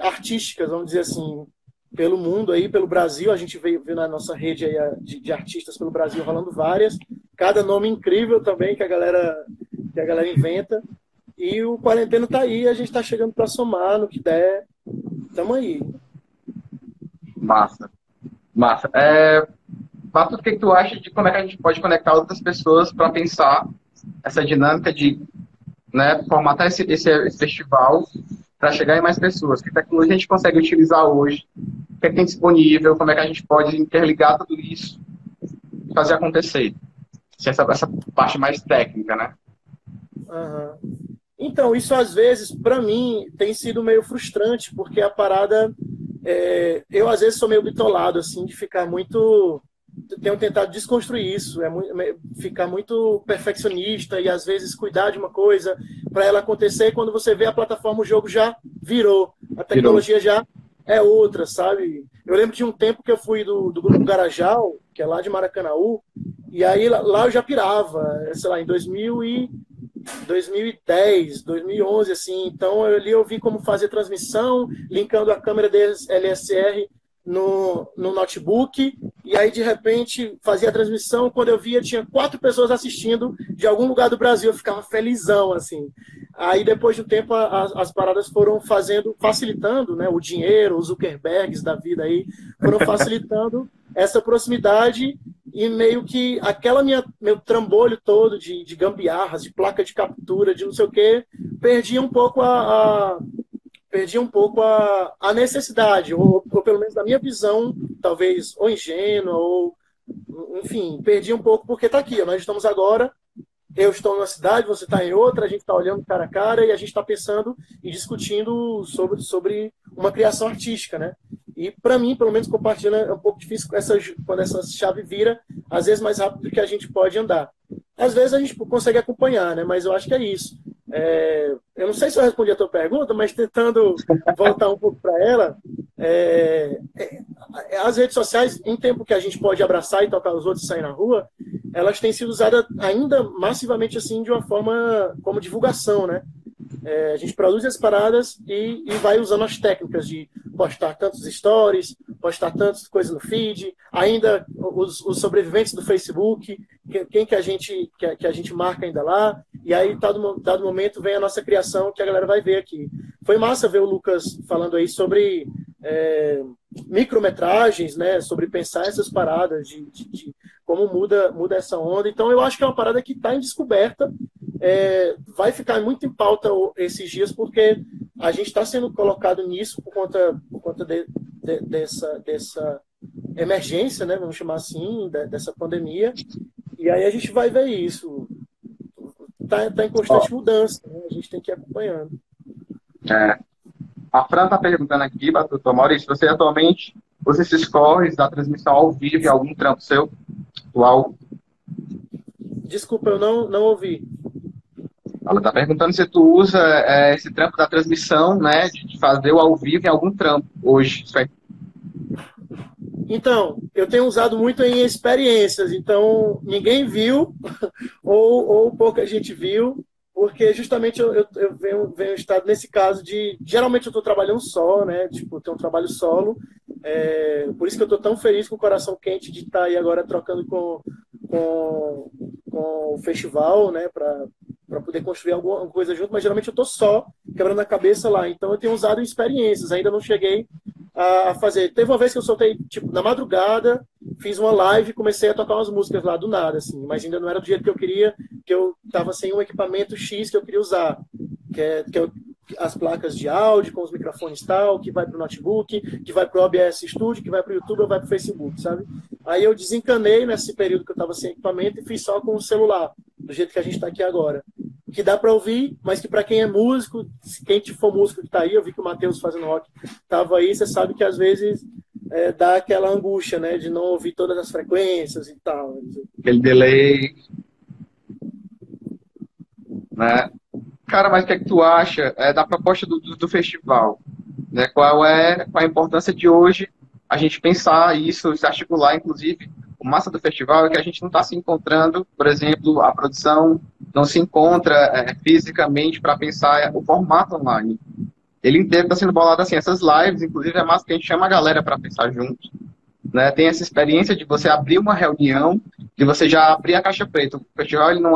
artísticas, vamos dizer assim, pelo mundo aí, pelo Brasil. A gente veio na nossa rede aí de artistas pelo Brasil rolando várias, cada nome incrível também que a galera inventa, e o Quarentena tá aí, a gente tá chegando para somar no que der, tamo aí. Massa. Pato, o que tu acha de como é que a gente pode conectar outras pessoas para pensar essa dinâmica de, né, formatar esse festival para chegar em mais pessoas? Que tecnologia a gente consegue utilizar hoje? O que é que tem disponível? Como é que a gente pode interligar tudo isso e fazer acontecer? Essa parte mais técnica, né? Uhum. Então, isso às vezes, para mim, tem sido meio frustrante, porque a parada, eu às vezes sou meio bitolado, assim, de ficar muito... Tenho tentado desconstruir isso, ficar muito perfeccionista e às vezes cuidar de uma coisa para ela acontecer, e quando você vê a plataforma, o jogo já virou, a tecnologia já é outra, sabe? Eu lembro de um tempo que eu fui do Grupo Garajal, que é lá de Maracanaú, e aí lá eu já pirava, sei lá, em 2000 e 2010, 2011, assim. Então, ali eu vi como fazer transmissão, linkando a câmera DSLR no notebook, e aí, de repente, fazia a transmissão. Quando eu via, tinha 4 pessoas assistindo de algum lugar do Brasil. Eu ficava felizão, assim. Aí, depois do tempo, as paradas foram facilitando, né? O dinheiro, os Zuckerbergs da vida aí, foram facilitando essa proximidade. E meio que meu trambolho todo de gambiarras, de placa de captura, de não sei o quê, perdia um pouco a necessidade, ou pelo menos na minha visão, talvez ou ingênua, ou enfim, perdia um pouco, porque está aqui, nós estamos agora, eu estou numa cidade, você está em outra, a gente está olhando cara a cara e a gente está pensando e discutindo sobre uma criação artística, né? E para mim, pelo menos compartilhando, é um pouco difícil quando essa chave vira, às vezes mais rápido do que a gente pode andar. Às vezes a gente consegue acompanhar, né? Mas eu acho que é isso. Eu não sei se eu respondi a tua pergunta, mas tentando voltar um pouco para ela, as redes sociais, em tempo que a gente pode abraçar e tocar os outros e sair na rua, elas têm sido usadas ainda massivamente assim de uma forma como divulgação, né? A gente produz as paradas e vai usando as técnicas de postar tantos stories, postar tantas coisas no feed, ainda os sobreviventes do Facebook, quem que a gente marca ainda lá, e aí, dado momento, vem a nossa criação que a galera vai ver aqui. Foi massa ver o Lucas falando aí sobre micrometragens, né, sobre pensar essas paradas, de como muda essa onda. Então, eu acho que é uma parada que está em descoberta, vai ficar muito em pauta esses dias, porque a gente está sendo colocado nisso por conta dessa emergência, né, vamos chamar assim, dessa pandemia, e aí a gente vai ver isso. Está em constante mudança, né? A gente tem que ir acompanhando. A Fran está perguntando aqui, doutor Maurício, você se escorre da transmissão ao vivo em algum trampo seu atual? Desculpa, eu não ouvi. Ela está perguntando se tu usa esse trampo da transmissão, né, de fazer o ao vivo em algum trampo hoje. Então, eu tenho usado muito em experiências, então ninguém viu, ou pouca gente viu, porque justamente eu venho estado nesse caso de... Geralmente eu estou trabalhando só, né? Tipo, tenho um trabalho solo, por isso que eu estou tão feliz, com o coração quente de estar aí agora trocando com o festival, né? Para poder construir alguma coisa junto, mas geralmente eu estou só, quebrando a cabeça lá. Então eu tenho usado em experiências, ainda não cheguei a fazer. Teve uma vez que eu soltei, tipo, na madrugada, fiz uma live e comecei a tocar umas músicas lá do nada, assim, mas ainda não era do jeito que eu queria, que eu tava sem um equipamento X que eu queria usar, que é as placas de áudio com os microfones tal, que vai pro notebook, que vai pro OBS Studio, que vai pro YouTube ou vai pro Facebook, sabe? Aí eu desencanei nesse período que eu tava sem equipamento e fiz só com o celular, do jeito que a gente tá aqui agora. Que dá para ouvir, mas que para quem é músico, quem for músico que tá aí, eu vi que o Matheus fazendo rock tava aí, você sabe que às vezes dá aquela angústia, né, de não ouvir todas as frequências e tal. Aquele delay, né? Cara, mas o que é que tu acha da proposta do festival? Né? Qual é a importância de hoje a gente pensar isso, se articular, inclusive, o massa do festival é que a gente não está se encontrando, por exemplo, a produção não se encontra fisicamente para pensar o formato online. Ele inteiro está sendo bolado assim, essas lives, inclusive, é massa que a gente chama a galera para pensar junto. Né? Tem essa experiência de você abrir uma reunião, de você já abrir a caixa preta. O festival ele não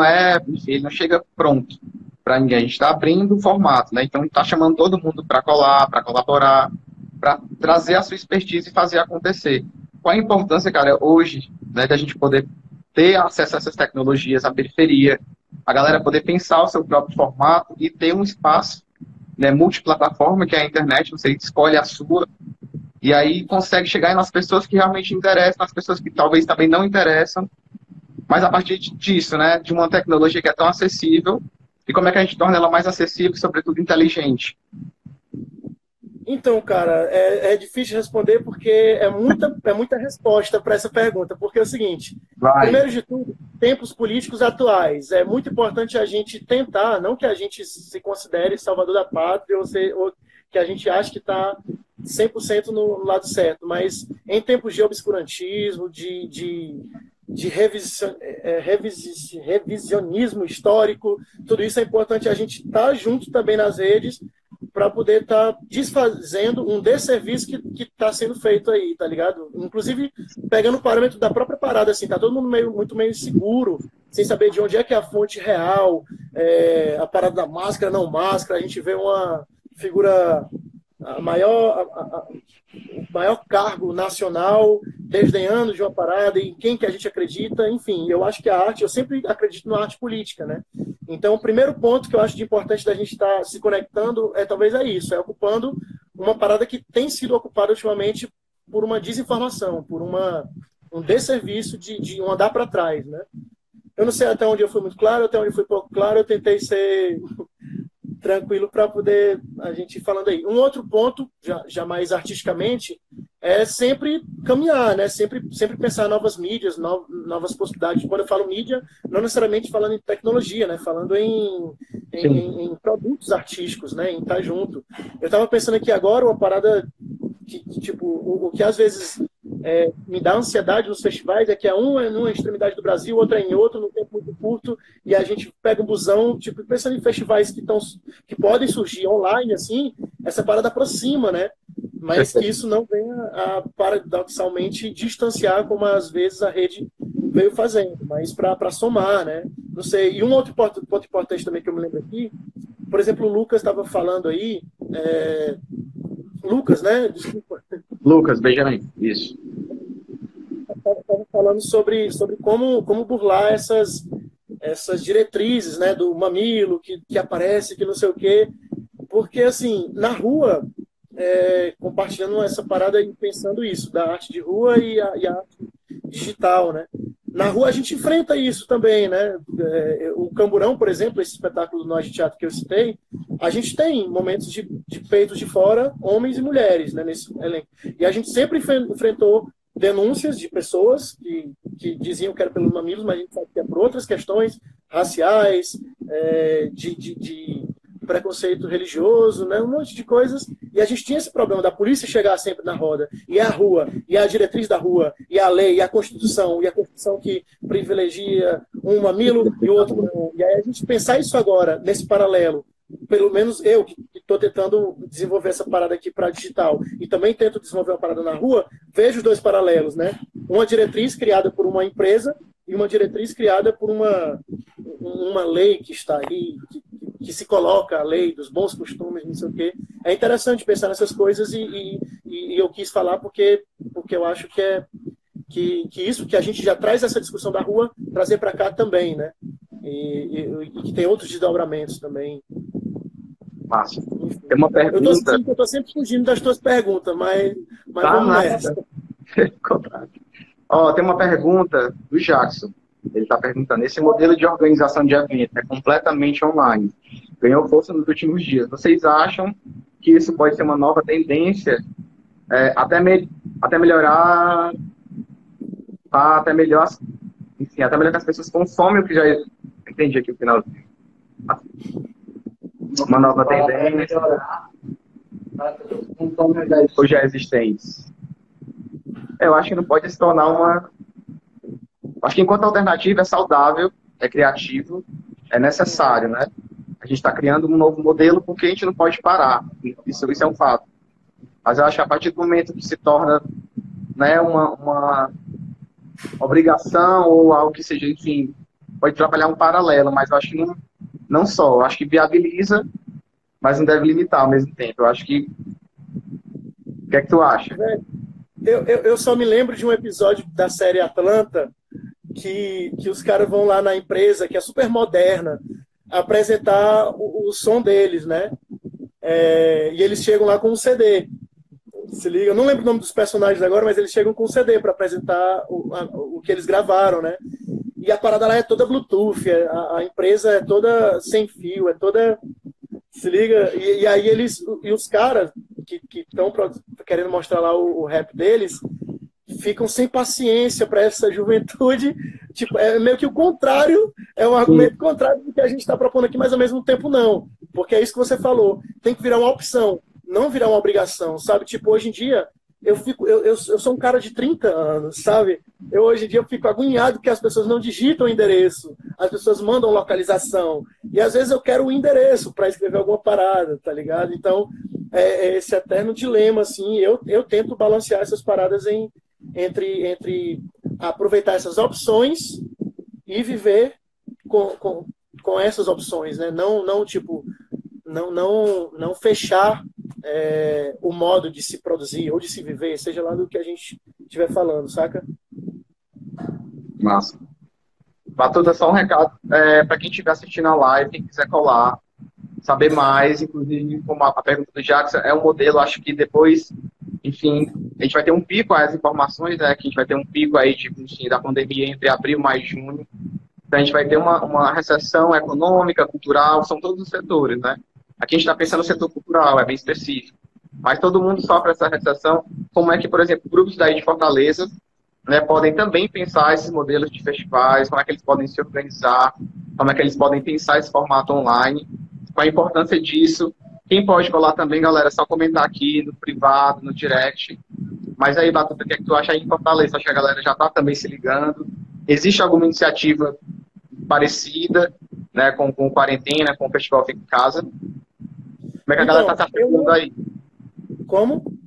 enfim, ele não chega pronto para ninguém. A gente está abrindo o formato, né? Então está chamando todo mundo para colar, para colaborar, para trazer a sua expertise e fazer acontecer. Qual a importância, cara, hoje, né, da gente poder ter acesso a essas tecnologias, a periferia, a galera poder pensar o seu próprio formato e ter um espaço, né, multiplataforma, que é a internet, você escolhe a sua, e aí consegue chegar nas pessoas que realmente interessam, nas pessoas que talvez também não interessam, mas a partir disso, né, de uma tecnologia que é tão acessível, e como é que a gente torna ela mais acessível e, sobretudo, inteligente? Então, cara, é difícil responder porque é muita resposta para essa pergunta. Porque é o seguinte, primeiro de tudo, tempos políticos atuais. É muito importante a gente tentar, não que a gente se considere salvador da pátria ou que a gente ache que está 100% no lado certo, mas em tempos de obscurantismo, de de revisionismo histórico, tudo isso é importante a gente estar junto também nas redes para poder estar desfazendo um desserviço que está sendo feito aí, tá ligado? Inclusive, pegando o parâmetro da própria parada, assim, tá todo mundo muito meio inseguro, sem saber de onde é que é a fonte real, a parada da máscara, não máscara, a gente vê uma figura, o maior cargo nacional, desdenhando de uma parada, e quem que a gente acredita, enfim, eu acho que a arte, eu sempre acredito na arte política, né? Então, o primeiro ponto que eu acho de importante da gente estar se conectando talvez é isso, é ocupando uma parada que tem sido ocupada ultimamente por uma desinformação, por um desserviço de um andar para trás, né? Eu não sei até onde eu fui muito claro, até onde eu fui pouco claro, eu tentei ser tranquilo para poder a gente ir falando aí. Um outro ponto, já mais artisticamente, é sempre caminhar, né? Sempre pensar novas mídias, novas possibilidades. Quando eu falo mídia, não necessariamente falando em tecnologia, né? Falando em produtos artísticos, né? Em estar junto. Eu estava pensando aqui agora uma parada que tipo, o que às vezes me dá ansiedade nos festivais é que um é numa extremidade do Brasil, outro é em outro, num tempo muito curto, e a gente pega um busão, tipo, pensando em festivais que podem surgir online, assim, essa parada aproxima, né? Mas que isso não venha a paradoxalmente distanciar, como às vezes a rede veio fazendo, mas para somar, né? Não sei. E um outro ponto importante também que eu me lembro aqui, por exemplo, o Lucas estava falando aí, Lucas, né? Desculpa. Lucas, Benjamin, isso. Estava falando sobre como burlar essas diretrizes, né, do mamilo que aparece, que não sei o quê. Porque, assim, na rua, compartilhando essa parada e pensando isso, da arte de rua e a arte digital, né? Na rua a gente enfrenta isso também, né? O Camburão, por exemplo, esse espetáculo do Nós de Teatro que eu citei, a gente tem momentos de peitos de fora, homens e mulheres, né, nesse elenco. E a gente sempre enfrentou denúncias de pessoas que diziam que era pelos mamilos, mas a gente sabe que é por outras questões raciais, de preconceito religioso, né, um monte de coisas. E a gente tinha esse problema da polícia chegar sempre na roda, e a rua, e a diretriz da rua, e a lei, e a Constituição que privilegia um mamilo e o outro não. E aí a gente pensar isso agora, nesse paralelo, pelo menos eu que estou tentando desenvolver essa parada aqui para digital e também tento desenvolver uma parada na rua, vejo os dois paralelos, né? Uma diretriz criada por uma empresa e uma diretriz criada por uma lei que está aí, que se coloca a lei dos bons costumes, não sei o quê. É interessante pensar nessas coisas e eu quis falar porque eu acho que isso que a gente já traz essa discussão da rua, trazer para cá também, né? E que tem outros desdobramentos também. Massa. Tem uma pergunta. Eu tô sempre fugindo das tuas perguntas, mas Tá vamos nessa. nessa. Ó, tem uma pergunta do Jackson. Ele está perguntando: esse modelo de organização de evento é completamente online, ganhou força nos últimos dias. Vocês acham que isso pode ser uma nova tendência, até melhorar, até melhor, enfim, até melhor que as pessoas consomem o que já entendi aqui o final. Uma nova tendência ou já existentes? Eu acho que não pode se tornar uma... Acho que enquanto alternativa é saudável, é criativo, é necessário, né? A gente está criando um novo modelo porque a gente não pode parar. Isso é um fato. Mas eu acho que a partir do momento que se torna, né, uma obrigação ou algo que seja, enfim, pode trabalhar um paralelo, mas eu acho que não só. Eu acho que viabiliza, mas não deve limitar ao mesmo tempo. Eu acho que... O que é que tu acha? Eu só me lembro de um episódio da série Atlanta que os caras vão lá na empresa, que é super moderna, apresentar o som deles, né? E eles chegam lá com um CD. Se liga, eu não lembro o nome dos personagens agora, mas eles chegam com um CD para apresentar o que eles gravaram, né? E a parada lá é toda Bluetooth, a empresa é toda sem fio, é toda... Se liga? E aí os caras que estão querendo mostrar lá o rap deles ficam sem paciência para essa juventude. Tipo, é meio que o contrário, é um argumento contrário do que a gente está propondo aqui, mas ao mesmo tempo não. Porque é isso que você falou. Tem que virar uma opção, não virar uma obrigação, sabe? Tipo, hoje em dia, eu sou um cara de 30 anos, sabe? Hoje em dia eu fico agoniado que as pessoas não digitam o endereço, as pessoas mandam localização, e às vezes eu quero o endereço para escrever alguma parada, tá ligado? Então, é esse eterno dilema, assim, eu tento balancear essas paradas entre aproveitar essas opções e viver com essas opções, né? Não tipo, não fechar o modo de se produzir ou de se viver, seja lá do que a gente estiver falando, saca? Massa. Batuta, só um recado para quem estiver assistindo a live, quem quiser colar, saber mais, inclusive, como a pergunta do Jackson, é um modelo, acho que depois, enfim, a gente vai ter um pico, as informações, né, que a gente vai ter um pico aí, tipo, enfim, da pandemia entre abril e junho, então a gente vai ter uma recessão econômica, cultural, são todos os setores, né? Aqui a gente está pensando no setor cultural, é bem específico, mas todo mundo sofre essa recessão, como é que, por exemplo, grupos daí de Fortaleza, né, podem também pensar esses modelos de festivais, como é que eles podem se organizar, como é que eles podem pensar esse formato online, qual a importância disso. Quem pode colar também, galera, é só comentar aqui no privado, no direct. Mas aí, Batuta, o que é que tu acha aí em Fortaleza? Acho que a galera já está também se ligando. Existe alguma iniciativa parecida, né, com quarentena, com o Festival Fica em Casa? Como é que a galera está se articulando aí? Como?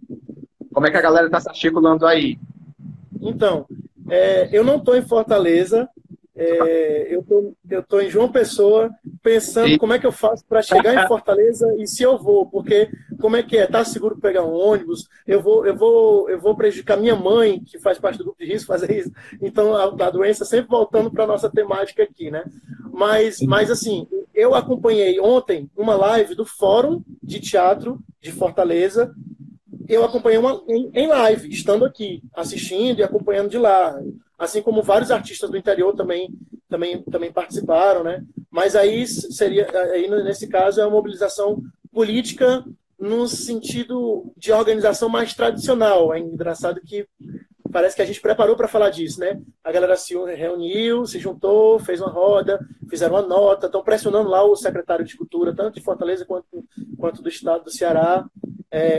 Como é que a galera está se articulando aí? Então, eu não estou em Fortaleza, eu tô em João Pessoa, pensando como é que eu faço para chegar em Fortaleza e se eu vou, porque como é que é? Tá seguro pegar um ônibus? Eu vou prejudicar minha mãe, que faz parte do grupo de risco, fazer isso. Então, a doença sempre voltando para a nossa temática aqui, né? Mas, assim, eu acompanhei ontem uma live do Fórum de Teatro de Fortaleza. Eu acompanhei em live, estando aqui, assistindo e acompanhando de lá. Assim como vários artistas do interior também participaram, né? Mas aí nesse caso, é uma mobilização política no sentido de organização mais tradicional. É engraçado que parece que a gente preparou para falar disso, né? A galera se reuniu, se juntou, fez uma roda, fizeram uma nota, estão pressionando lá o secretário de Cultura, tanto de Fortaleza quanto do estado do Ceará.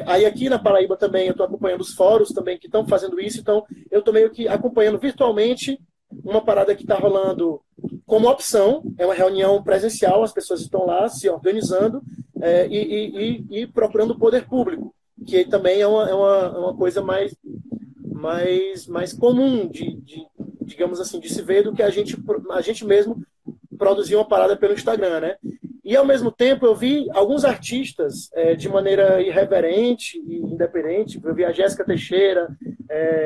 Aí aqui na Paraíba também eu estou acompanhando os fóruns também que estão fazendo isso, então eu estou meio que acompanhando virtualmente uma parada que está rolando como opção, é uma reunião presencial, as pessoas estão lá se organizando e procurando o poder público, que também é uma coisa mais comum digamos assim, de se ver do que a gente mesmo produzir uma parada pelo Instagram, né? E, ao mesmo tempo, eu vi alguns artistas de maneira irreverente e independente. Eu vi a Jéssica Teixeira,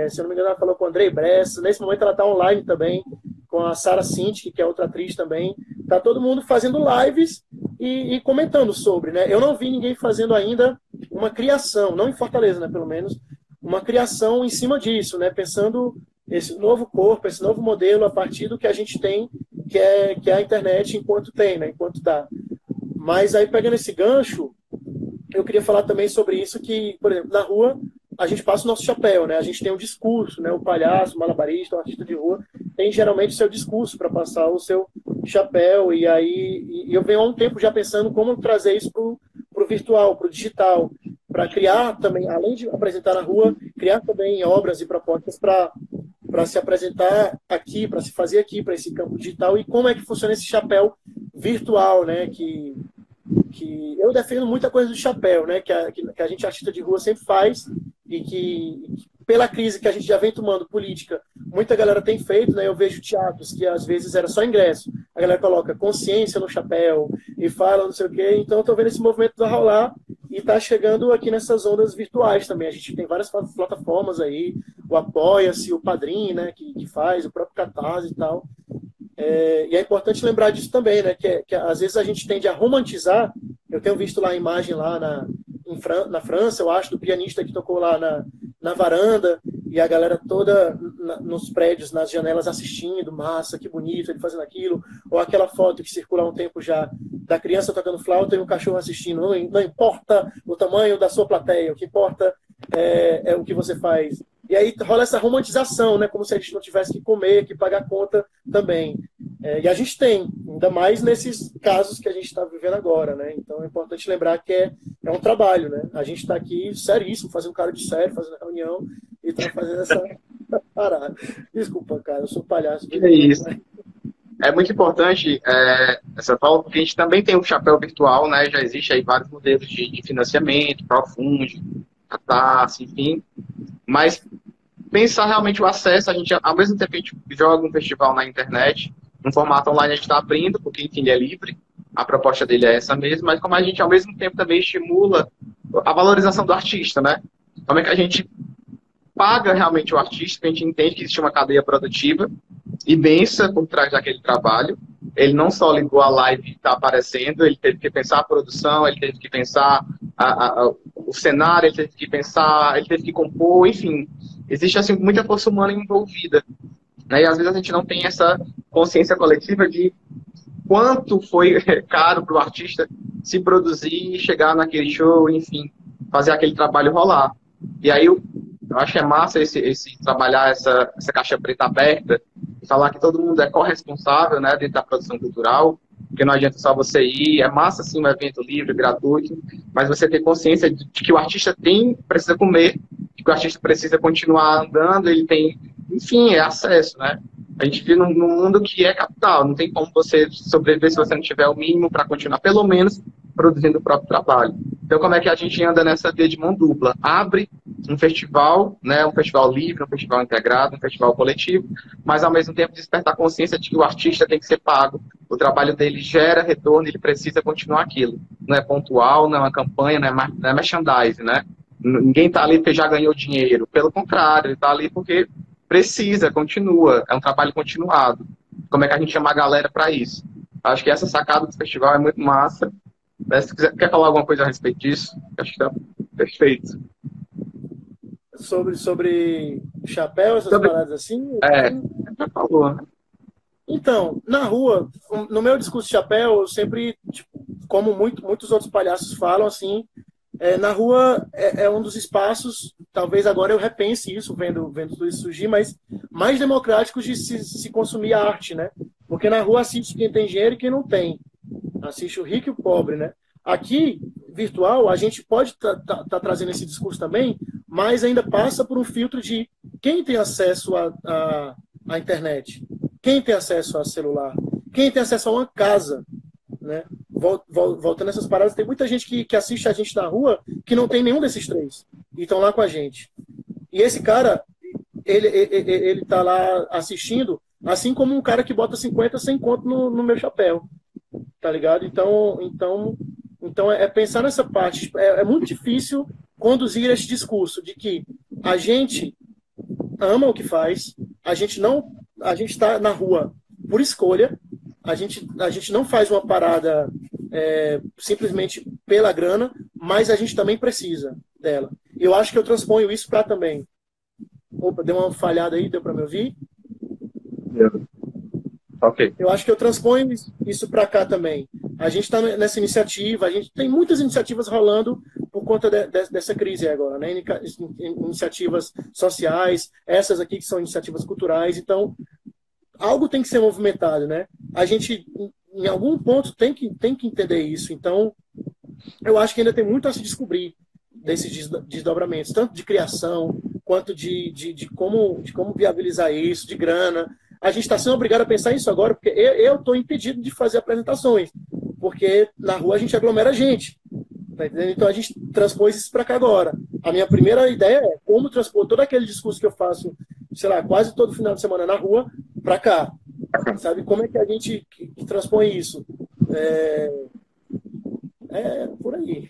se eu não me engano, ela falou com o Andrei Bressa. Nesse momento, ela está online também, com a Sara Cinti, que é outra atriz também. Está todo mundo fazendo lives e comentando sobre, né? Eu não vi ninguém fazendo ainda uma criação, não em Fortaleza, né, pelo menos, uma criação em cima disso, né? Pensando esse novo corpo, esse novo modelo a partir do que a gente tem, que é a internet enquanto tem, né? Enquanto dá. Mas aí, pegando esse gancho, eu queria falar também sobre isso que, por exemplo, na rua, a gente passa o nosso chapéu, né? A gente tem um discurso, né? O palhaço, o malabarista, o artista de rua, tem geralmente o seu discurso para passar o seu chapéu. E aí eu venho há um tempo já pensando como trazer isso para o virtual, para o digital, para criar também, além de apresentar na rua, criar também obras e propostas para se apresentar aqui, para se fazer aqui, para esse campo digital. E como é que funciona esse chapéu virtual, né? Que eu defendo muita coisa do chapéu, né? Que a gente, artista de rua, sempre faz e que, pela crise que a gente já vem tomando política, muita galera tem feito, né? Eu vejo teatros que às vezes era só ingresso, a galera coloca consciência no chapéu e fala não sei o quê. Então eu tô vendo esse movimento da rolar e tá chegando aqui nessas ondas virtuais também. A gente tem várias plataformas aí, o Apoia-se, o Padrim, né? Que faz, o próprio Catarse e tal. E é importante lembrar disso também, né? Que às vezes a gente tende a romantizar. Eu tenho visto lá a imagem lá na França, eu acho, do pianista que tocou lá na varanda, e a galera toda nos prédios, nas janelas assistindo, massa, que bonito, ele fazendo aquilo, ou aquela foto que circula há um tempo já, da criança tocando flauta e um cachorro assistindo. Não importa o tamanho da sua plateia, o que importa é o que você faz. E aí rola essa romantização, né? Como se a gente não tivesse que comer, que pagar conta também. E a gente tem, ainda mais nesses casos que a gente está vivendo agora, né? Então é importante lembrar que é um trabalho, né? A gente está aqui seríssimo, fazendo cara de sério, fazendo reunião e está fazendo essa parada. Desculpa, cara, eu sou palhaço. Que é isso. É muito importante essa fala, porque a gente também tem um chapéu virtual, né? Já existe aí vários modelos de financiamento, crowdfunding, catarse, enfim. Mas pensar realmente o acesso, a gente, ao mesmo tempo que a gente joga um festival na internet, no formato online a gente está abrindo, porque, enfim, ele é livre, a proposta dele é essa mesmo, mas como a gente, ao mesmo tempo, também estimula a valorização do artista, né? Como é que a gente paga realmente o artista, que a gente entende que existe uma cadeia produtiva imensa por trás daquele trabalho. Ele não só ligou a live e está aparecendo, ele teve que pensar a produção, ele teve que pensar o cenário, ele teve que pensar, ele teve que compor, enfim. Existe assim, muita força humana envolvida. Né? E às vezes a gente não tem essa consciência coletiva de quanto foi caro para o artista se produzir, chegar naquele show, enfim, fazer aquele trabalho rolar. E aí eu acho que é massa esse trabalhar essa caixa preta aberta e falar que todo mundo é corresponsável, né, dentro da produção cultural, porque não adianta só você ir, é massa sim um evento livre, gratuito, mas você ter consciência de que o artista precisa comer, de que o artista precisa continuar andando, ele tem, enfim, é acesso, né? A gente vive num mundo que é capital, não tem como você sobreviver se você não tiver o mínimo para continuar, pelo menos, produzindo o próprio trabalho. Então, como é que a gente anda nessa via de mão dupla? Abre um festival, né, um festival livre, um festival integrado, um festival coletivo, mas, ao mesmo tempo, despertar a consciência de que o artista tem que ser pago, o trabalho dele gera retorno, ele precisa continuar aquilo. Não é pontual, não é uma campanha, não é merchandising, né? Ninguém está ali porque já ganhou dinheiro. Pelo contrário, ele está ali porque precisa, continua, é um trabalho continuado. Como é que a gente chama a galera para isso? Acho que essa sacada do festival é muito massa. Se quer falar alguma coisa a respeito disso, acho que está perfeito. Sobre chapéu, essas paradas assim? Já falou. Então, na rua, no meu discurso de chapéu, eu sempre, tipo, como muitos outros palhaços falam, assim, na rua é um dos espaços, talvez agora eu repense isso, vendo tudo isso surgir, mas mais democráticos de se consumir a arte, né? Porque na rua assiste quem tem dinheiro e quem não tem. Assiste o rico e o pobre, né? Aqui, virtual, a gente pode tá trazendo esse discurso também, mas ainda passa por um filtro de quem tem acesso à internet, quem tem acesso a celular, quem tem acesso a uma casa, né? Voltando nessas paradas, tem muita gente que assiste a gente na rua que não tem nenhum desses três e estão lá com a gente. E esse cara, ele tá lá assistindo, assim como um cara que bota 50, 100 conto no meu chapéu, tá ligado? Então é pensar nessa parte. É muito difícil conduzir esse discurso de que a gente ama o que faz, a gente está na rua por escolha, a gente não faz uma parada simplesmente pela grana, mas a gente também precisa dela. Eu acho que eu transponho isso para também. Opa, deu uma falhada aí, deu para me ouvir? Deu. Ok. Eu acho que eu transponho isso para cá também. A gente está nessa iniciativa, a gente tem muitas iniciativas rolando por conta dessa crise agora, né? Iniciativas sociais, essas aqui que são iniciativas culturais. Então, algo tem que ser movimentado, né? A gente, em algum ponto, tem que entender isso. Então, eu acho que ainda tem muito a se descobrir desses desdobramentos, tanto de criação, quanto de como viabilizar isso, de grana. A gente está sendo obrigado a pensar isso agora, porque eu estou impedido de fazer apresentações, porque na rua a gente aglomera gente. Tá entendendo? Então a gente transpôs isso para cá agora. A minha primeira ideia é como transpor todo aquele discurso que eu faço, sei lá, quase todo final de semana na rua, para cá. Sabe como é que a gente que transpõe isso? Por aí.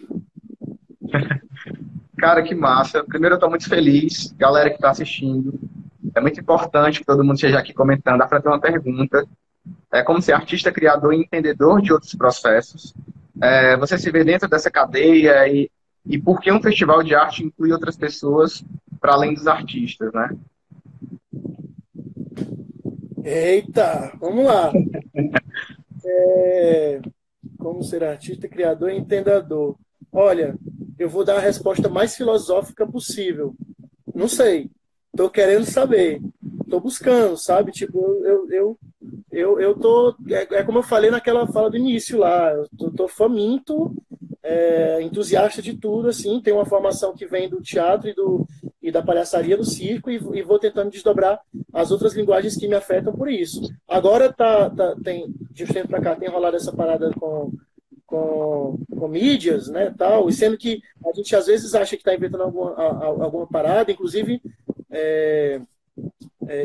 Cara, que massa. Primeiro, eu estou muito feliz. Galera que está assistindo, é muito importante que todo mundo esteja aqui comentando. Dá para ter uma pergunta. É como ser artista, criador e entendedor de outros processos. Você se vê dentro dessa cadeia e por que um festival de arte inclui outras pessoas para além dos artistas, né? Eita, vamos lá. Como ser artista, criador e entendedor? Olha, eu vou dar a resposta mais filosófica possível. Não sei. Tô querendo saber. Tô buscando, sabe? Tipo, eu tô... É como eu falei naquela fala do início lá. Eu tô faminto entusiasta de tudo, assim, tenho uma formação que vem do teatro e da palhaçaria do circo e vou tentando desdobrar as outras linguagens que me afetam por isso. Agora de uns tempos para cá tem rolado essa parada com mídias, né, tal, e sendo que a gente às vezes acha que está inventando alguma parada, inclusive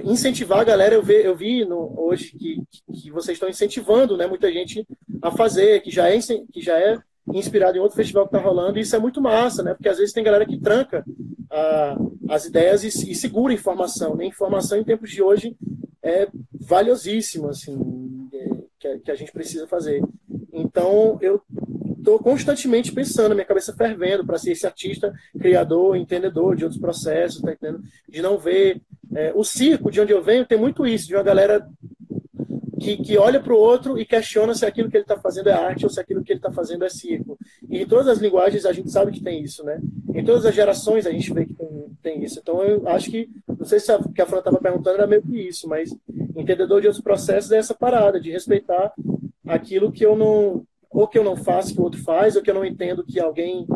incentivar a galera. Eu vi hoje que vocês estão incentivando, né, muita gente a fazer, que já é inspirado em outro festival que está rolando, e isso é muito massa, né, porque às vezes tem galera que tranca as ideias e segura informação, né? Informação em tempos de hoje é valiosíssima, assim, que a gente precisa fazer. Então, eu estou constantemente pensando, minha cabeça fervendo para ser esse artista, criador, entendedor de outros processos, tá entendendo? De não ver... o circo, de onde eu venho, tem muito isso, de uma galera que olha para o outro e questiona se aquilo que ele está fazendo é arte ou se aquilo que ele está fazendo é circo. E em todas as linguagens a gente sabe que tem isso, né? Em todas as gerações a gente vê que tem isso. Então eu acho que, não sei se que a Fran estava perguntando era meio que isso, mas entendedor de outros processos é essa parada, de respeitar aquilo que eu não faço, que o outro faz, ou que eu não entendo que alguém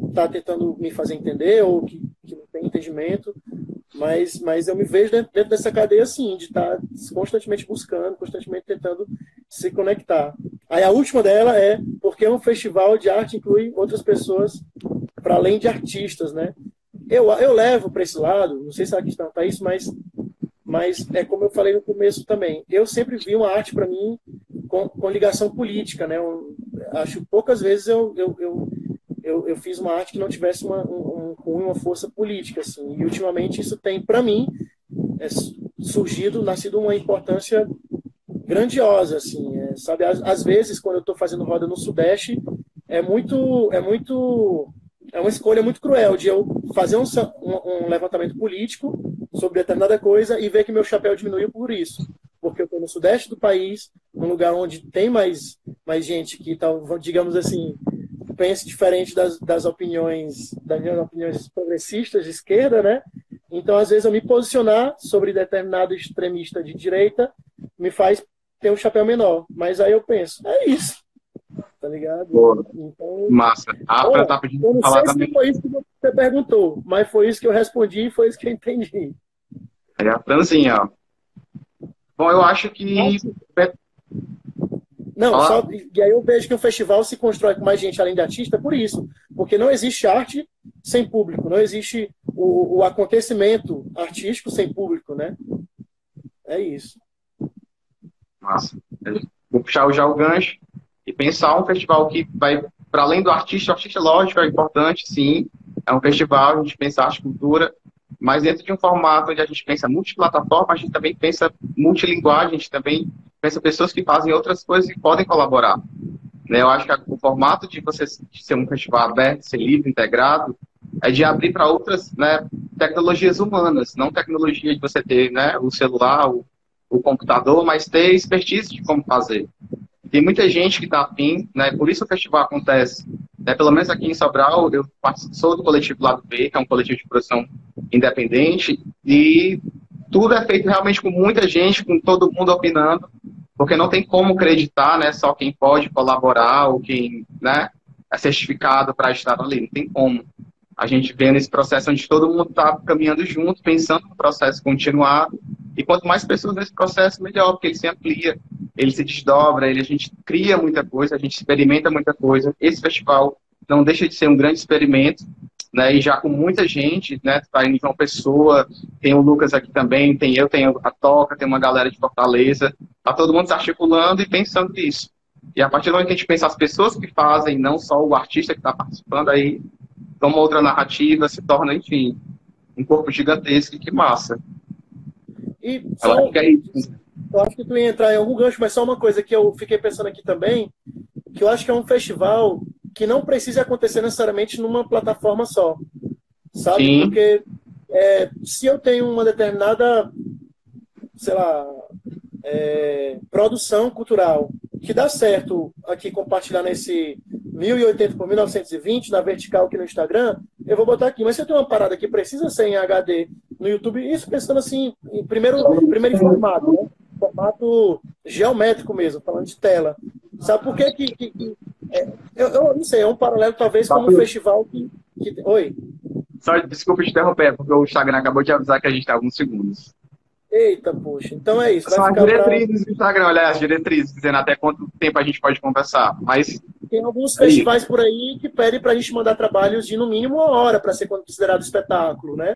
está tentando me fazer entender, ou que não tem entendimento. Mas eu me vejo dentro dessa cadeia, assim, de estar constantemente buscando, constantemente tentando se conectar. Aí a última dela é porque um festival de arte inclui outras pessoas para além de artistas, né? Eu levo para esse lado, não sei se a questão está isso, mas é como eu falei no começo também. Eu sempre vi uma arte para mim com ligação política, né? Acho poucas vezes eu fiz uma arte que não tivesse uma força política, assim. E ultimamente isso tem, para mim, nascido uma importância grandiosa, assim. Sabe, às vezes quando eu estou fazendo roda no Sudeste, é uma escolha muito cruel de eu fazer um levantamento político sobre determinada coisa e ver que meu chapéu diminuiu por isso. Porque eu estou no Sudeste do país, num lugar onde tem mais gente que, digamos assim, pense diferente das minhas opiniões progressistas de esquerda, né? Então, às vezes, eu me posicionar sobre determinado extremista de direita me faz ter um chapéu menor. Mas aí eu penso, é isso. Tá ligado? Boa. Então, massa. A Fran tá pedindo eu não falar sei também. se foi isso que você perguntou, mas foi isso que eu respondi e foi isso que eu entendi. É a Franzinha, ó. Bom, eu acho que... Não, e aí eu vejo que o festival se constrói com mais gente além de artista por isso. Porque não existe arte sem público, não existe o acontecimento artístico sem público, né? É isso. Massa. Vou puxar já o gancho e pensar um festival que vai para além do artista. O artista, lógico, é importante, sim. É um festival, a gente pensa arte e cultura, mas dentro de um formato onde a gente pensa multiplataforma, a gente também pensa multilinguagem, a gente também pensa pessoas que fazem outras coisas e podem colaborar. Né? Eu acho que o formato de você ser um festival aberto, ser livre, integrado, é de abrir para outras, né, tecnologias humanas, não tecnologia de você ter, né, o celular, o computador, mas ter expertise de como fazer. Tem muita gente que está afim, né, por isso o festival acontece. Né, pelo menos aqui em Sobral, eu sou do coletivo Lado B, que é um coletivo de produção independente, e tudo é feito realmente com muita gente, com todo mundo opinando, porque não tem como acreditar, né, só quem pode colaborar ou quem, né, é certificado para estar ali, não tem como. A gente vê nesse processo onde todo mundo está caminhando junto, pensando no processo continuado, e quanto mais pessoas nesse processo, melhor, porque ele se amplia, ele se desdobra, a gente cria muita coisa, a gente experimenta muita coisa. Esse festival não deixa de ser um grande experimento, né, e já com muita gente, né, tá em João Pessoa, tem o Lucas aqui também, tenho a Toca, tem uma galera de Fortaleza, tá todo mundo se articulando e pensando nisso. E a partir do momento que a gente pensa as pessoas que fazem, não só o artista que está participando, aí toma outra narrativa, se torna, enfim, um corpo gigantesco, que massa. E só, eu acho que tu ia entrar em algum gancho, mas só uma coisa que eu fiquei pensando aqui também, que eu acho que é um festival que não precisa acontecer necessariamente numa plataforma só, sabe? Sim. Porque se eu tenho uma determinada, sei lá, produção cultural que dá certo aqui compartilhar nesse 1080 por 1920 na vertical aqui no Instagram, eu vou botar aqui. Mas se eu tenho uma parada que precisa ser em HD no YouTube, isso pensando assim, em primeiro formato, né? Formato geométrico mesmo, falando de tela. Sabe por que Eu não sei, é um paralelo talvez Só com um pro- festival Oi, Só desculpa te interromper, porque o Instagram acabou de avisar que a gente tem alguns segundos. eita, poxa. Então é isso, vai São as ficar para... diretrizes do Instagram, olha, as diretrizes, dizendo até quanto tempo a gente pode conversar. Mas Tem alguns aí, festivais por aí que pedem para a gente mandar trabalhos de no mínimo 1 hora para ser considerado espetáculo, né?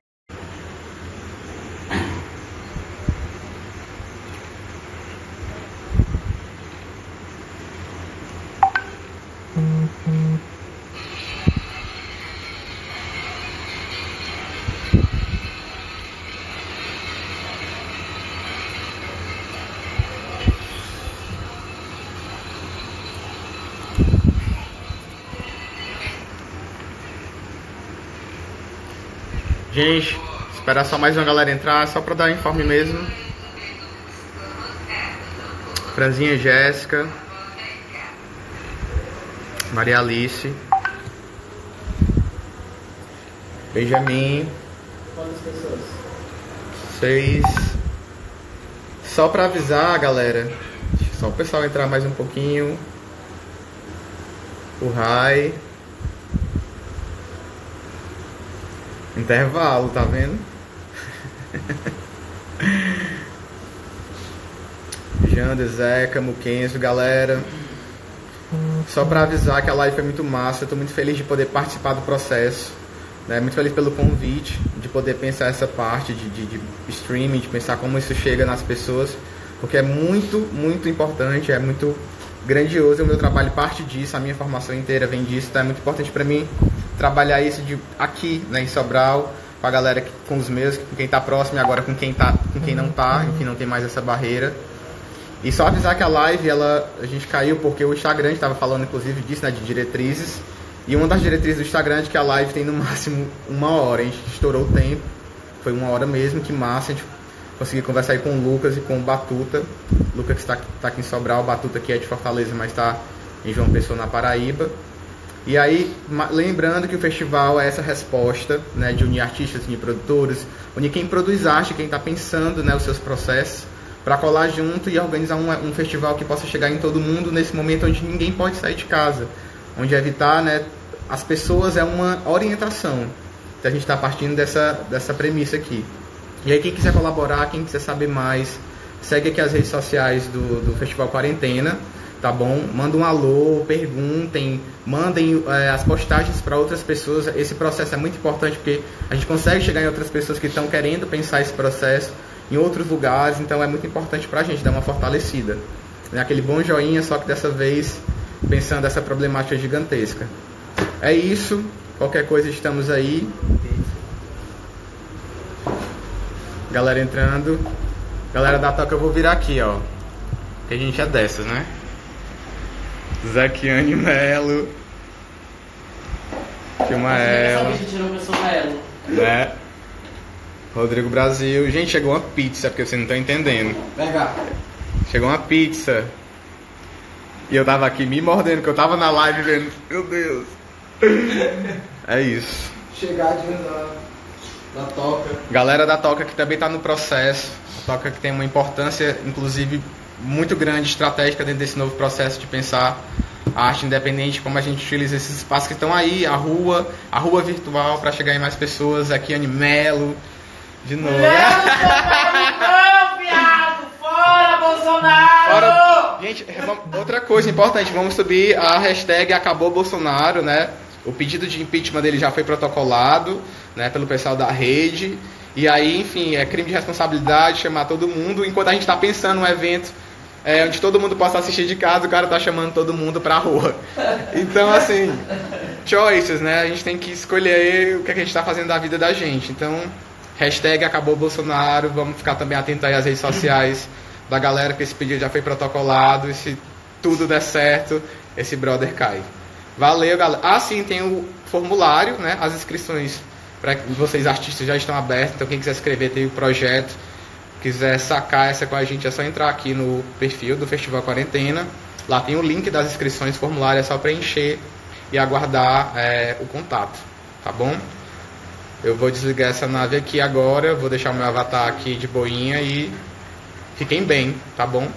Gente, esperar só mais uma galera entrar, só pra dar informe mesmo. Franzinha, Jéssica, Maria Alice, Benjamin, Quantas pessoas? 6. Só pra avisar, galera, só o pessoal entrar mais um pouquinho. O Rai. Intervalo, tá vendo? Jander, Zeca, Muquenzo, galera. Só pra avisar que a live foi muito massa. Eu tô muito feliz de poder participar do processo, né? Muito feliz pelo convite, de poder pensar essa parte de streaming, de pensar como isso chega nas pessoas, porque é muito, muito importante, é muito grandioso. O meu trabalho parte disso, a minha formação inteira vem disso, então é muito importante pra mim trabalhar isso aqui, né, em Sobral, com a galera, com os meus, com quem tá próximo e agora com quem não tá, enfim, não tem mais essa barreira. E só avisar que a live, a gente caiu porque o Instagram estava falando inclusive disso, né, de diretrizes. E uma das diretrizes do Instagram é de que a live tem no máximo 1 hora. A gente estourou o tempo, foi 1 hora mesmo, que massa. A gente conseguiu conversar aí com o Lucas e com o Batuta. O Lucas que está aqui em Sobral, o Batuta que é de Fortaleza, mas está em João Pessoa, na Paraíba. E aí, lembrando que o festival é essa resposta, né, de unir artistas, unir produtores, unir quem produz arte, quem está pensando, né, os seus processos, para colar junto e organizar um festival que possa chegar em todo mundo nesse momento onde ninguém pode sair de casa, onde evitar, né, as pessoas é uma orientação. Então a gente está partindo dessa premissa aqui. E aí quem quiser colaborar, quem quiser saber mais, segue aqui as redes sociais do Festival Quarentena, tá bom? Manda um alô, perguntem, mandem as postagens para outras pessoas. Esse processo é muito importante porque a gente consegue chegar em outras pessoas que estão querendo pensar esse processo em outros lugares, então é muito importante para a gente dar uma fortalecida. É aquele bom joinha, só que dessa vez pensando nessa problemática gigantesca. É isso, qualquer coisa estamos aí. Galera entrando. Galera da Toca, eu vou virar aqui, ó. Que a gente é dessas, né? Zequiane Melo. Filma ela. Né? Rodrigo Brasil. Gente, chegou uma pizza, porque vocês não estão entendendo. Chegou uma pizza. E eu tava aqui me mordendo, porque eu tava na live vendo. Meu Deus. É isso. Chegar diante da Toca. Galera da Toca que também tá no processo. A Toca que tem uma importância, inclusive, muito grande, estratégica dentro desse novo processo de pensar a arte independente, como a gente utiliza esses espaços que estão aí, a rua virtual, para chegar em mais pessoas. Aqui, Animelo. De novo. Não, viado! Fora, Bolsonaro! Fora... Gente, outra coisa importante, vamos subir a hashtag Acabou Bolsonaro, né? O pedido de impeachment dele já foi protocolado, né, pelo pessoal da rede. E aí, enfim, é crime de responsabilidade chamar todo mundo, enquanto a gente está pensando um evento onde todo mundo possa assistir de casa, o cara tá chamando todo mundo pra rua. Então, assim, choices, né? A gente tem que escolher o que a gente tá fazendo da vida da gente. Então, hashtag Acabou Bolsonaro, vamos ficar também atentos aí às redes sociais da galera, que esse pedido já foi protocolado, e se tudo der certo, esse brother cai. Valeu, galera. Ah, sim, tem o formulário, né? As inscrições para vocês artistas já estão abertas, então quem quiser escrever tem o projeto, quiser sacar essa com a gente, é só entrar aqui no perfil do Festival Quarentena. Lá tem o link das inscrições, formulário, é só preencher e aguardar o contato, tá bom? Eu vou desligar essa nave aqui agora, vou deixar o meu avatar aqui de boinha e fiquem bem, tá bom?